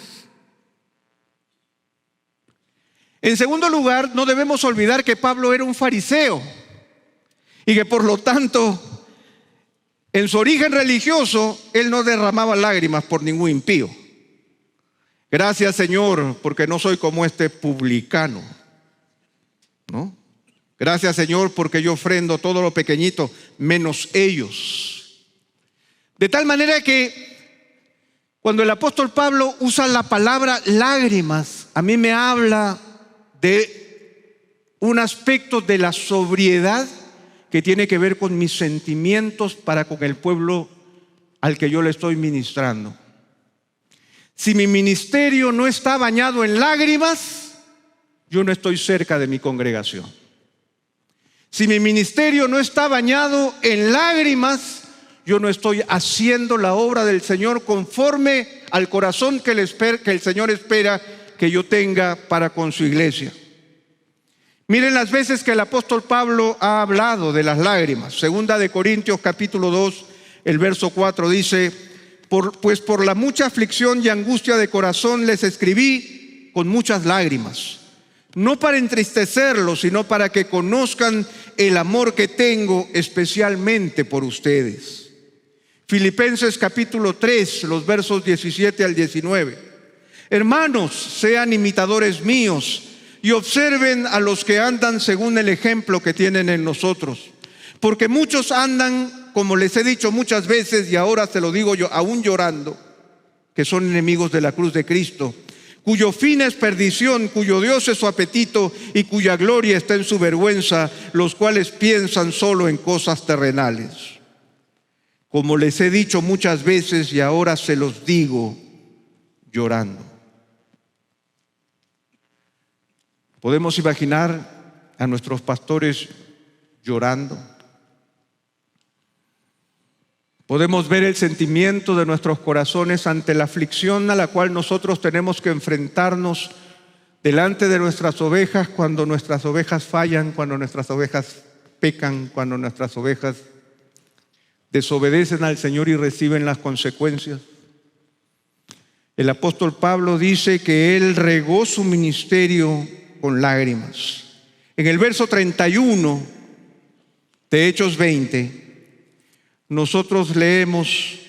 En segundo lugar, no debemos olvidar que Pablo era un fariseo y que por lo tanto, en su origen religioso, él no derramaba lágrimas por ningún impío. Gracias, Señor, porque no soy como este publicano, ¿no? Gracias, Señor, porque yo ofrendo todo lo pequeñito, menos ellos. De tal manera que cuando el apóstol Pablo usa la palabra lágrimas, a mí me habla de un aspecto de la sobriedad que tiene que ver con mis sentimientos para con el pueblo al que yo le estoy ministrando. Si mi ministerio no está bañado en lágrimas, yo no estoy cerca de mi congregación. Si mi ministerio no está bañado en lágrimas, yo no estoy haciendo la obra del Señor conforme al corazón que el Señor espera que yo tenga para con su iglesia. Miren las veces que el apóstol Pablo ha hablado de las lágrimas. Segunda de Corintios capítulo 2, el verso 4 dice, pues por la mucha aflicción y angustia de corazón les escribí con muchas lágrimas, no para entristecerlos, sino para que conozcan el amor que tengo especialmente por ustedes. Filipenses capítulo 3, los versos 17 al 19. Hermanos, sean imitadores míos y observen a los que andan según el ejemplo que tienen en nosotros. Porque muchos andan, como les he dicho muchas veces, y ahora se lo digo yo, aún llorando, que son enemigos de la cruz de Cristo, cuyo fin es perdición, cuyo Dios es su apetito y cuya gloria está en su vergüenza, los cuales piensan solo en cosas terrenales. Como les he dicho muchas veces y ahora se los digo llorando. ¿Podemos imaginar a nuestros pastores llorando? Podemos ver el sentimiento de nuestros corazones ante la aflicción a la cual nosotros tenemos que enfrentarnos delante de nuestras ovejas cuando nuestras ovejas fallan, cuando nuestras ovejas pecan, cuando nuestras ovejas desobedecen al Señor y reciben las consecuencias. El apóstol Pablo dice que él regó su ministerio con lágrimas. En el verso 31 de Hechos 20, nosotros leemos,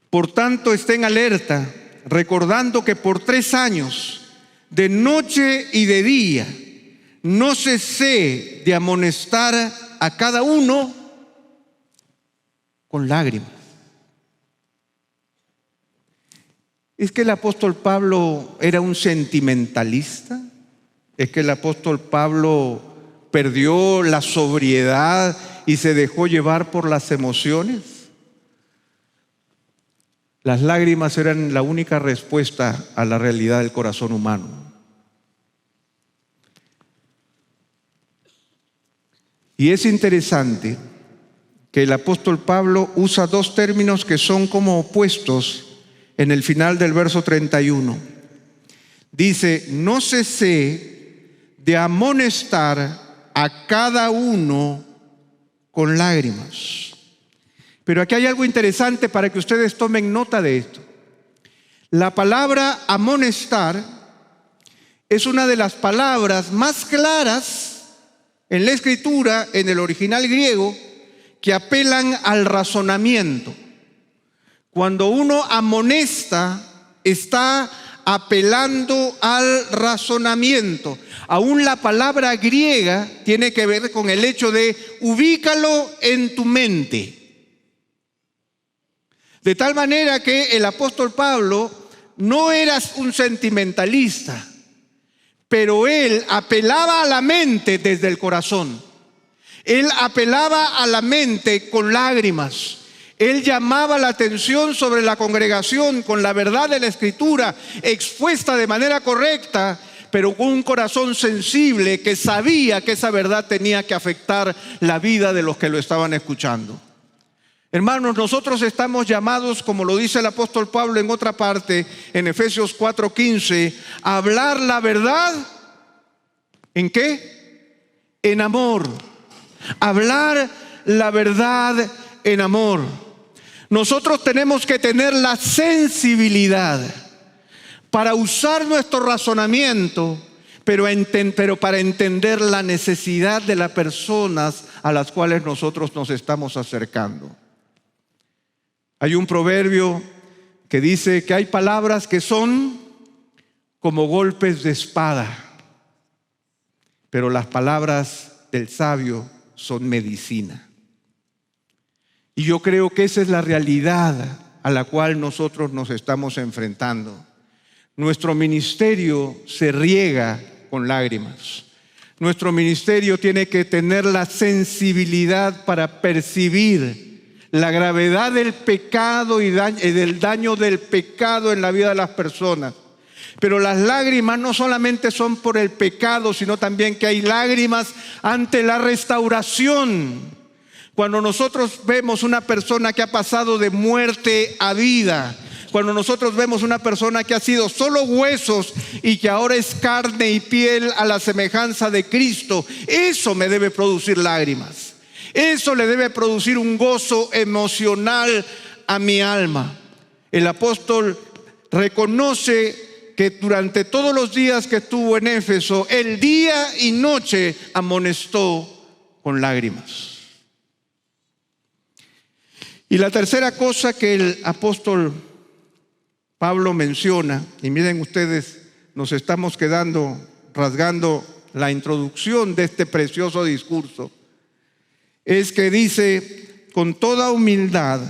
por tanto estén alerta, recordando que por 3 años, de noche y de día, no cesé de amonestar a cada uno con lágrimas. ¿Es que el apóstol Pablo era un sentimentalista? ¿Es que el apóstol Pablo perdió la sobriedad y se dejó llevar por las emociones? Las lágrimas eran la única respuesta a la realidad del corazón humano. Y es interesante que el apóstol Pablo usa dos términos que son como opuestos en el final del verso 31. Dice: no cesé de amonestar a cada uno con lágrimas. Pero aquí hay algo interesante para que ustedes tomen nota de esto. La palabra amonestar es una de las palabras más claras en la Escritura, en el original griego, que apelan al razonamiento. Cuando uno amonesta, está apelando al razonamiento. Aún la palabra griega tiene que ver con el hecho de ubícalo en tu mente. De tal manera que el apóstol Pablo no era un sentimentalista, pero él apelaba a la mente desde el corazón. Él apelaba a la mente con lágrimas. Él llamaba la atención sobre la congregación con la verdad de la Escritura expuesta de manera correcta, pero con un corazón sensible que sabía que esa verdad tenía que afectar la vida de los que lo estaban escuchando. Hermanos, nosotros estamos llamados, como lo dice el apóstol Pablo en otra parte, en Efesios 4:15, a hablar la verdad. ¿En qué? En amor. Hablar la verdad en amor. Nosotros tenemos que tener la sensibilidad para usar nuestro razonamiento, pero para entender la necesidad de las personas a las cuales nosotros nos estamos acercando. Hay un proverbio que dice que hay palabras que son como golpes de espada, pero las palabras del sabio son medicina. Y yo creo que esa es la realidad a la cual nosotros nos estamos enfrentando. Nuestro ministerio se riega con lágrimas. Nuestro ministerio tiene que tener la sensibilidad para percibir la gravedad del pecado y del daño del pecado en la vida de las personas. Pero las lágrimas no solamente son por el pecado, sino también que hay lágrimas ante la restauración. Cuando nosotros vemos una persona que ha pasado de muerte a vida, cuando nosotros vemos una persona que ha sido solo huesos y que ahora es carne y piel a la semejanza de Cristo, eso me debe producir lágrimas. Eso le debe producir un gozo emocional a mi alma. El apóstol reconoce que durante todos los días que estuvo en Éfeso, el día y noche amonestó con lágrimas. Y la tercera cosa que el apóstol Pablo menciona, y miren ustedes, nos estamos rasgando la introducción de este precioso discurso, es que dice: con toda humildad,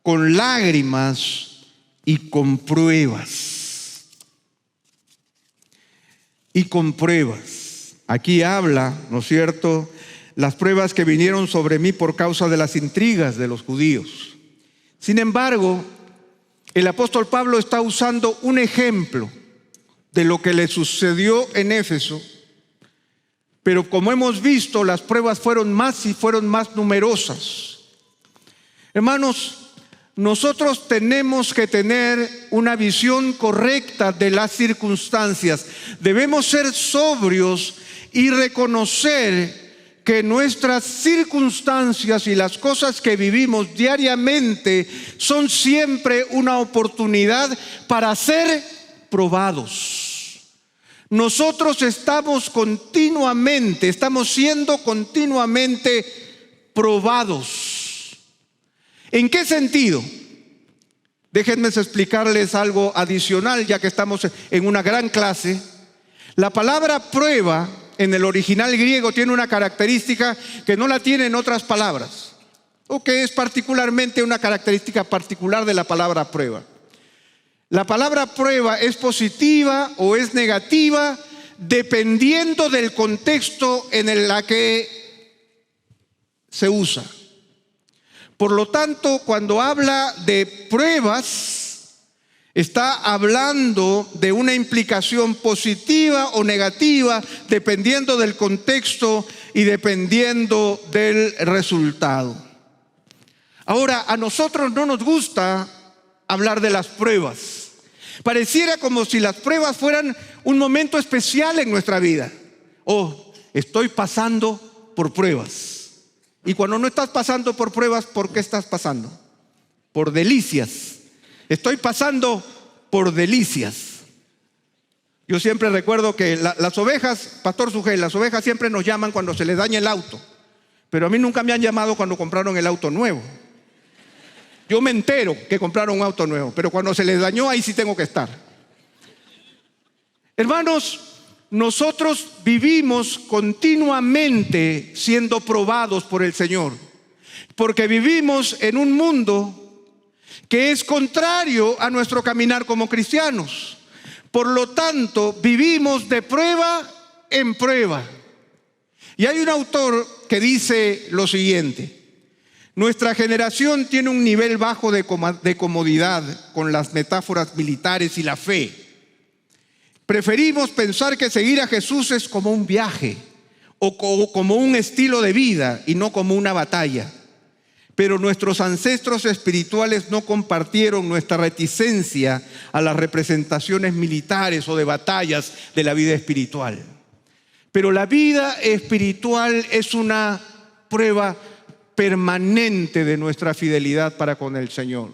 con lágrimas y con pruebas. Y con pruebas. Aquí habla, ¿no es cierto?, las pruebas que vinieron sobre mí por causa de las intrigas de los judíos. Sin embargo, el apóstol Pablo está usando un ejemplo de lo que le sucedió en Éfeso. Pero como hemos visto, las pruebas fueron más y fueron más numerosas. Hermanos, nosotros tenemos que tener una visión correcta de las circunstancias. Debemos ser sobrios y reconocer que nuestras circunstancias y las cosas que vivimos diariamente son siempre una oportunidad para ser probados. Nosotros estamos siendo continuamente probados. ¿En qué sentido? Déjenme explicarles algo adicional, ya que estamos en una gran clase. La palabra prueba en el original griego tiene una característica que no la tienen otras palabras. o que es particularmente una característica particular de la palabra prueba. La palabra prueba es positiva o es negativa dependiendo del contexto en el que se usa. Por lo tanto, cuando habla de pruebas, está hablando de una implicación positiva o negativa dependiendo del contexto y dependiendo del resultado. Ahora, a nosotros no nos gusta hablar de las pruebas. Pareciera como si las pruebas fueran un momento especial en nuestra vida. Oh, estoy pasando por pruebas. Y cuando no estás pasando por pruebas, ¿por qué estás pasando? Por delicias. Estoy pasando por delicias. Yo siempre recuerdo que las ovejas, Pastor Sugel, las ovejas siempre nos llaman cuando se les daña el auto. Pero a mí nunca me han llamado cuando compraron el auto nuevo. Yo me entero que compraron un auto nuevo, pero cuando se les dañó, ahí sí tengo que estar. Hermanos, nosotros vivimos continuamente siendo probados por el Señor, porque vivimos en un mundo que es contrario a nuestro caminar como cristianos. Por lo tanto, vivimos de prueba en prueba. Y hay un autor que dice lo siguiente: nuestra generación tiene un nivel bajo de comodidad con las metáforas militares y la fe. Preferimos pensar que seguir a Jesús es como un viaje o como un estilo de vida y no como una batalla. Pero nuestros ancestros espirituales no compartieron nuestra reticencia a las representaciones militares o de batallas de la vida espiritual. Pero la vida espiritual es una prueba permanente de nuestra fidelidad para con el Señor.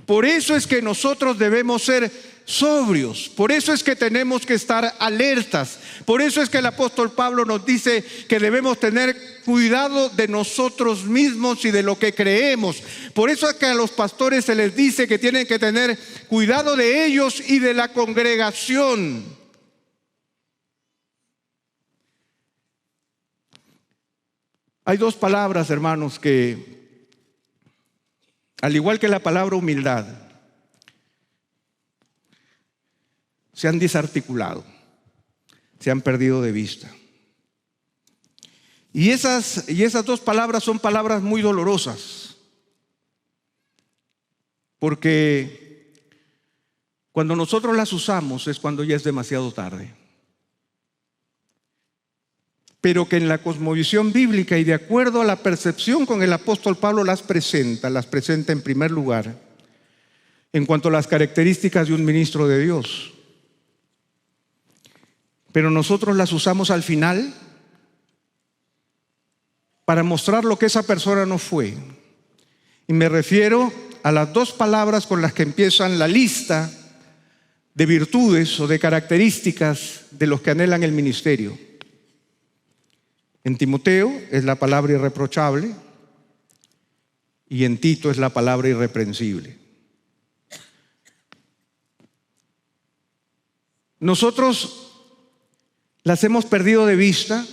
Por eso es que nosotros debemos ser sobrios, por eso es que tenemos que estar alertas, por eso es que el apóstol Pablo nos dice que debemos tener cuidado de nosotros mismos y de lo que creemos. Por eso es que a los pastores se les dice que tienen que tener cuidado de ellos y de la congregación. Hay dos palabras, hermanos, que al igual que la palabra humildad, se han desarticulado, se han perdido de vista. Y esas dos palabras son palabras muy dolorosas, porque cuando nosotros las usamos es cuando ya es demasiado tarde. Pero que en la cosmovisión bíblica y de acuerdo a la percepción con el apóstol Pablo las presenta en primer lugar en cuanto a las características de un ministro de Dios. Pero nosotros las usamos al final para mostrar lo que esa persona no fue. Y me refiero a las dos palabras con las que empiezan la lista de virtudes o de características de los que anhelan el ministerio. En Timoteo es la palabra irreprochable y en Tito es la palabra irreprensible. Nosotros las hemos perdido de vista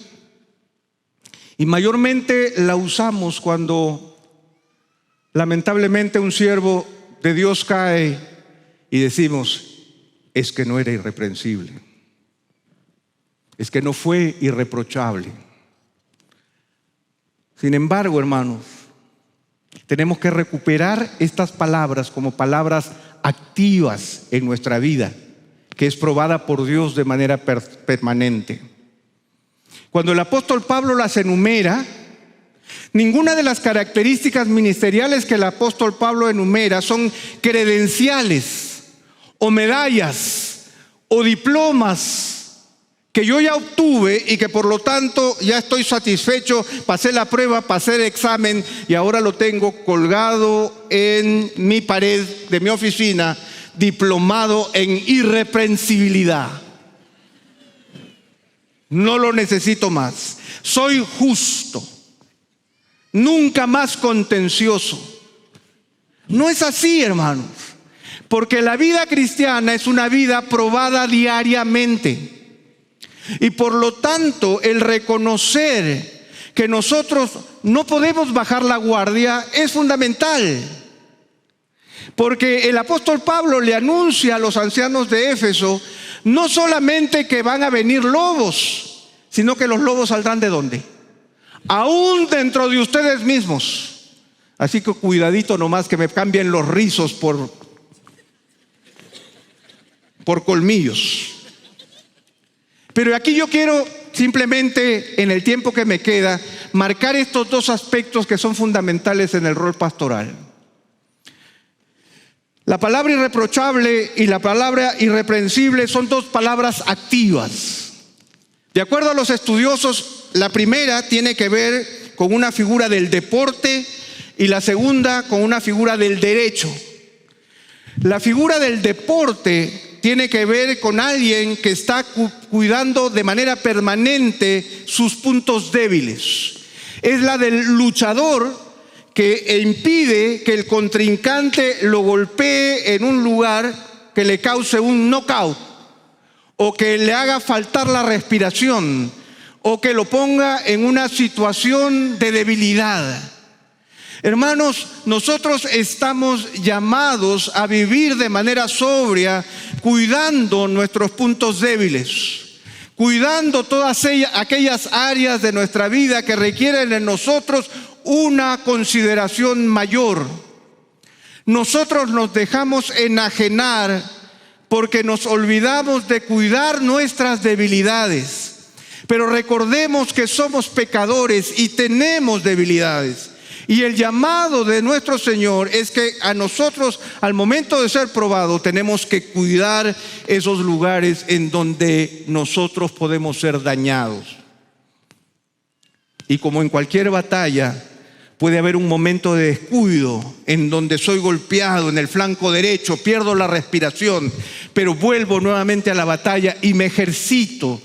y mayormente la usamos cuando lamentablemente un siervo de Dios cae y decimos: es que no era irreprensible, es que no fue irreprochable. Sin embargo, hermanos, tenemos que recuperar estas palabras como palabras activas en nuestra vida, que es probada por Dios de manera permanente. Cuando el apóstol Pablo las enumera, ninguna de las características ministeriales que el apóstol Pablo enumera son credenciales o medallas o diplomas que yo ya obtuve y que por lo tanto ya estoy satisfecho, pasé la prueba, pasé el examen y ahora lo tengo colgado en mi pared de mi oficina, diplomado en irreprensibilidad. No lo necesito más. Soy justo, nunca más contencioso. No es así, hermanos, porque la vida cristiana es una vida probada diariamente. Y por lo tanto, el reconocer que nosotros no podemos bajar la guardia es fundamental. Porque el apóstol Pablo le anuncia a los ancianos de Éfeso no solamente que van a venir lobos, sino que los lobos saldrán ¿de dónde? Aún dentro de ustedes mismos. Así que cuidadito nomás que me cambien los rizos por colmillos. Pero aquí yo quiero simplemente, en el tiempo que me queda, marcar estos dos aspectos que son fundamentales en el rol pastoral. La palabra irreprochable y la palabra irreprensible son dos palabras activas. De acuerdo a los estudiosos, la primera tiene que ver con una figura del deporte y la segunda con una figura del derecho. La figura del deporte tiene que ver con alguien que está cuidando de manera permanente sus puntos débiles. Es la del luchador que impide que el contrincante lo golpee en un lugar que le cause un knockout, o que le haga faltar la respiración, o que lo ponga en una situación de debilidad. Hermanos, nosotros estamos llamados a vivir de manera sobria, cuidando nuestros puntos débiles, cuidando todas aquellas áreas de nuestra vida que requieren en nosotros una consideración mayor. Nosotros nos dejamos enajenar porque nos olvidamos de cuidar nuestras debilidades. Pero recordemos que somos pecadores y tenemos debilidades. Y el llamado de nuestro Señor es que a nosotros, al momento de ser probados, tenemos que cuidar esos lugares en donde nosotros podemos ser dañados. Y como en cualquier batalla, puede haber un momento de descuido en donde soy golpeado en el flanco derecho, pierdo la respiración, pero vuelvo nuevamente a la batalla y me ejercito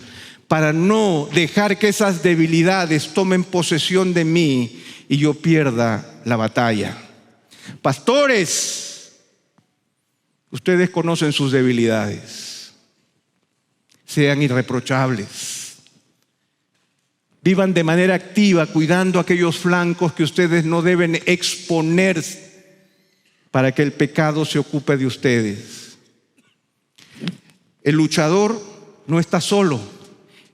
para no dejar que esas debilidades tomen posesión de mí y yo pierda la batalla. Pastores, ustedes conocen sus debilidades. Sean irreprochables. Vivan de manera activa, cuidando aquellos flancos que ustedes no deben exponer para que el pecado se ocupe de ustedes. El luchador no está solo.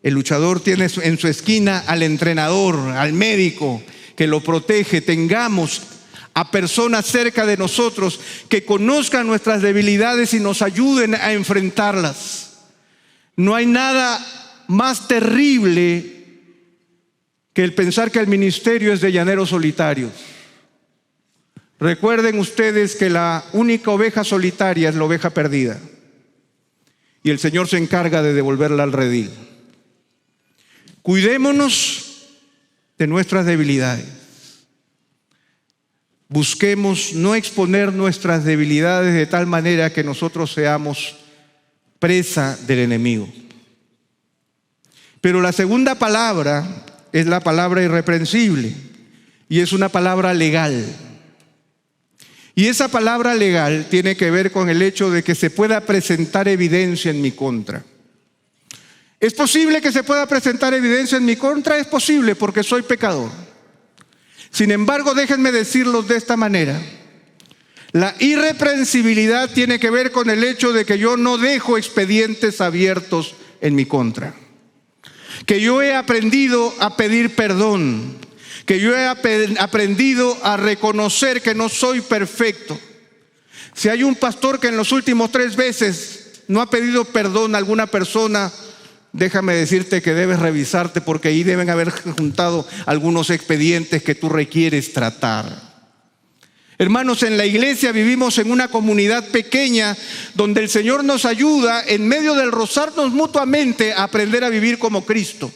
El luchador tiene en su esquina al entrenador, al médico que lo protege. Tengamos a personas cerca de nosotros que conozcan nuestras debilidades y nos ayuden a enfrentarlas. No hay nada más terrible que el pensar que el ministerio es de llaneros solitarios. Recuerden ustedes que la única oveja solitaria es la oveja perdida. Y el Señor se encarga de devolverla al redil. Cuidémonos de nuestras debilidades. Busquemos no exponer nuestras debilidades de tal manera que nosotros seamos presa del enemigo. Pero la segunda palabra es la palabra irreprensible y es una palabra legal. Y esa palabra legal tiene que ver con el hecho de que se pueda presentar evidencia en mi contra. ¿Es posible que se pueda presentar evidencia en mi contra? Es posible porque soy pecador. Sin embargo, déjenme decirlo de esta manera. La irreprensibilidad tiene que ver con el hecho de que yo no dejo expedientes abiertos en mi contra. Que yo he aprendido a pedir perdón, que yo he aprendido a reconocer que no soy perfecto. Si hay un pastor que en los últimos 3 veces no ha pedido perdón a alguna persona, déjame decirte que debes revisarte porque ahí deben haber juntado algunos expedientes que tú requieres tratar. Hermanos, en la iglesia vivimos en una comunidad pequeña donde el Señor nos ayuda en medio del rozarnos mutuamente a aprender a vivir como Cristo.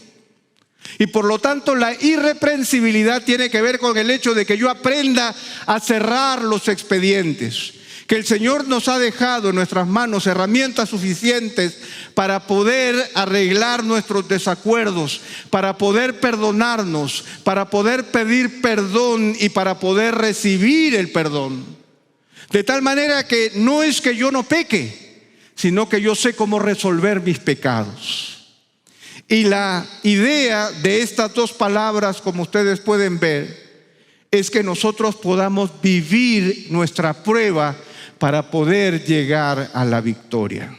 Y por lo tanto la irreprensibilidad tiene que ver con el hecho de que yo aprenda a cerrar los expedientes. Que el Señor nos ha dejado en nuestras manos herramientas suficientes para poder arreglar nuestros desacuerdos, para poder perdonarnos, para poder pedir perdón y para poder recibir el perdón. De tal manera que no es que yo no peque, sino que yo sé cómo resolver mis pecados. Y la idea de estas dos palabras, como ustedes pueden ver, es que nosotros podamos vivir nuestra prueba para poder llegar a la victoria.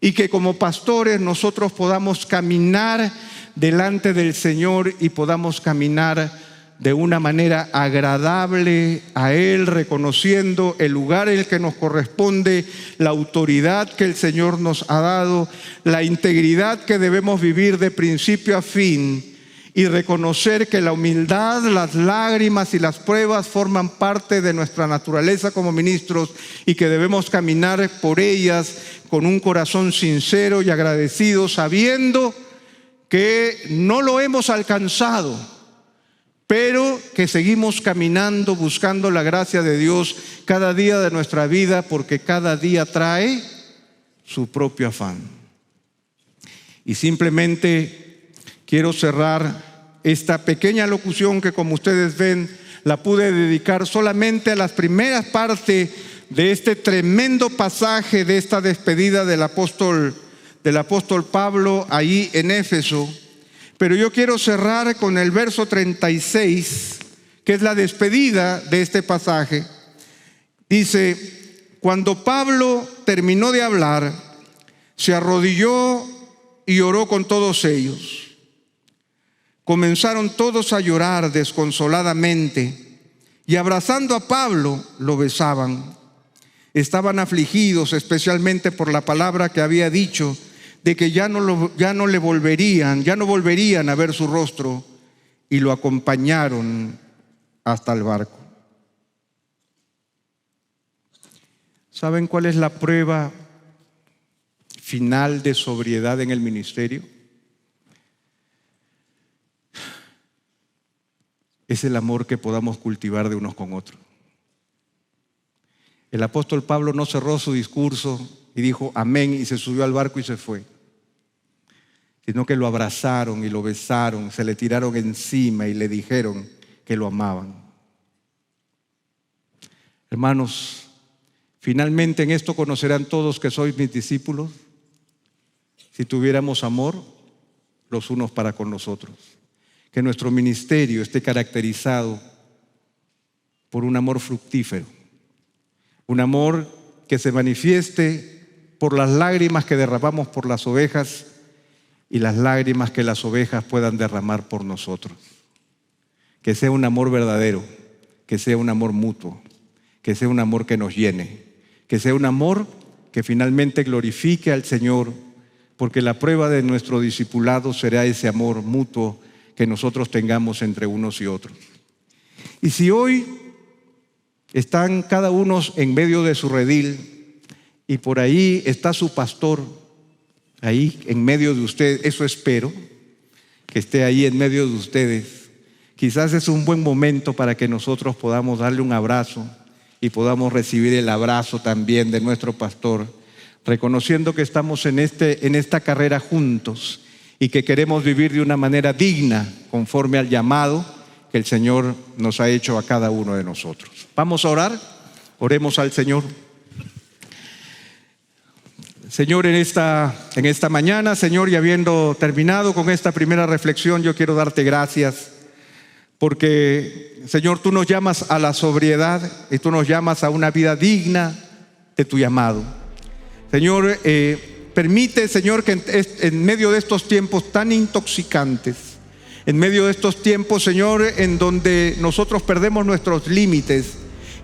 Y que como pastores nosotros podamos caminar delante del Señor y podamos caminar de una manera agradable a Él, reconociendo el lugar en el que nos corresponde, la autoridad que el Señor nos ha dado, la integridad que debemos vivir de principio a fin, y reconocer que la humildad, las lágrimas y las pruebas forman parte de nuestra naturaleza como ministros y que debemos caminar por ellas con un corazón sincero y agradecido, sabiendo que no lo hemos alcanzado, pero que seguimos caminando buscando la gracia de Dios cada día de nuestra vida, porque cada día trae su propio afán. Y simplemente quiero cerrar esta pequeña locución que, como ustedes ven, la pude dedicar solamente a las primeras partes de este tremendo pasaje, de esta despedida del apóstol Pablo ahí en Éfeso. Pero yo quiero cerrar con el verso 36, que es la despedida de este pasaje. Dice: cuando Pablo terminó de hablar, se arrodilló y oró con todos ellos. Comenzaron todos a llorar desconsoladamente y, abrazando a Pablo, lo besaban. Estaban afligidos especialmente por la palabra que había dicho, de que ya no volverían a ver su rostro, y lo acompañaron hasta el barco. ¿Saben cuál es la prueba final de sobriedad en el ministerio? Es el amor que podamos cultivar de unos con otros. El apóstol Pablo no cerró su discurso y dijo amén y se subió al barco y se fue, sino que lo abrazaron y lo besaron, se le tiraron encima y le dijeron que lo amaban. Hermanos, finalmente en esto conocerán todos que sois mis discípulos, si tuviéramos amor los unos para con los otros. Que nuestro ministerio esté caracterizado por un amor fructífero, un amor que se manifieste por las lágrimas que derramamos por las ovejas y las lágrimas que las ovejas puedan derramar por nosotros. Que sea un amor verdadero, que sea un amor mutuo, que sea un amor que nos llene, que sea un amor que finalmente glorifique al Señor, porque la prueba de nuestro discipulado será ese amor mutuo que nosotros tengamos entre unos y otros. Y si hoy están cada uno en medio de su redil y por ahí está su pastor, ahí en medio de ustedes, eso espero, que esté ahí en medio de ustedes, quizás es un buen momento para que nosotros podamos darle un abrazo y podamos recibir el abrazo también de nuestro pastor, reconociendo que estamos en esta carrera juntos y que queremos vivir de una manera digna, conforme al llamado que el Señor nos ha hecho a cada uno de nosotros. Vamos a orar, oremos al Señor. Señor, en esta mañana, Señor, y habiendo terminado con esta primera reflexión, yo quiero darte gracias, porque, Señor, tú nos llamas a la sobriedad y tú nos llamas a una vida digna de tu llamado. Señor, permite, Señor, que en medio de estos tiempos tan intoxicantes, en medio de estos tiempos, Señor, en donde nosotros perdemos nuestros límites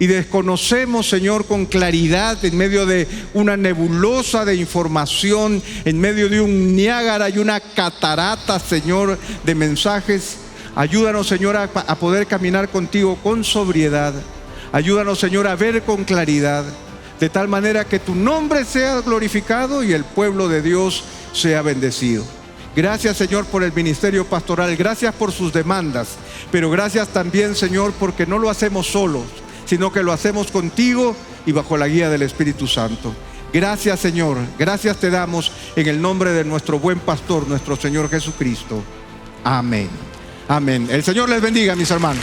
y desconocemos, Señor, con claridad, en medio de una nebulosa de información, en medio de un Niágara y una catarata, Señor, de mensajes, ayúdanos, Señor, a poder caminar contigo con sobriedad. Ayúdanos, Señor, a ver con claridad, de tal manera que tu nombre sea glorificado y el pueblo de Dios sea bendecido. Gracias, Señor, por el ministerio pastoral, gracias por sus demandas, pero gracias también, Señor, porque no lo hacemos solos, sino que lo hacemos contigo y bajo la guía del Espíritu Santo. Gracias, Señor, gracias te damos en el nombre de nuestro buen pastor, nuestro Señor Jesucristo. Amén. Amén. El Señor les bendiga, mis hermanos.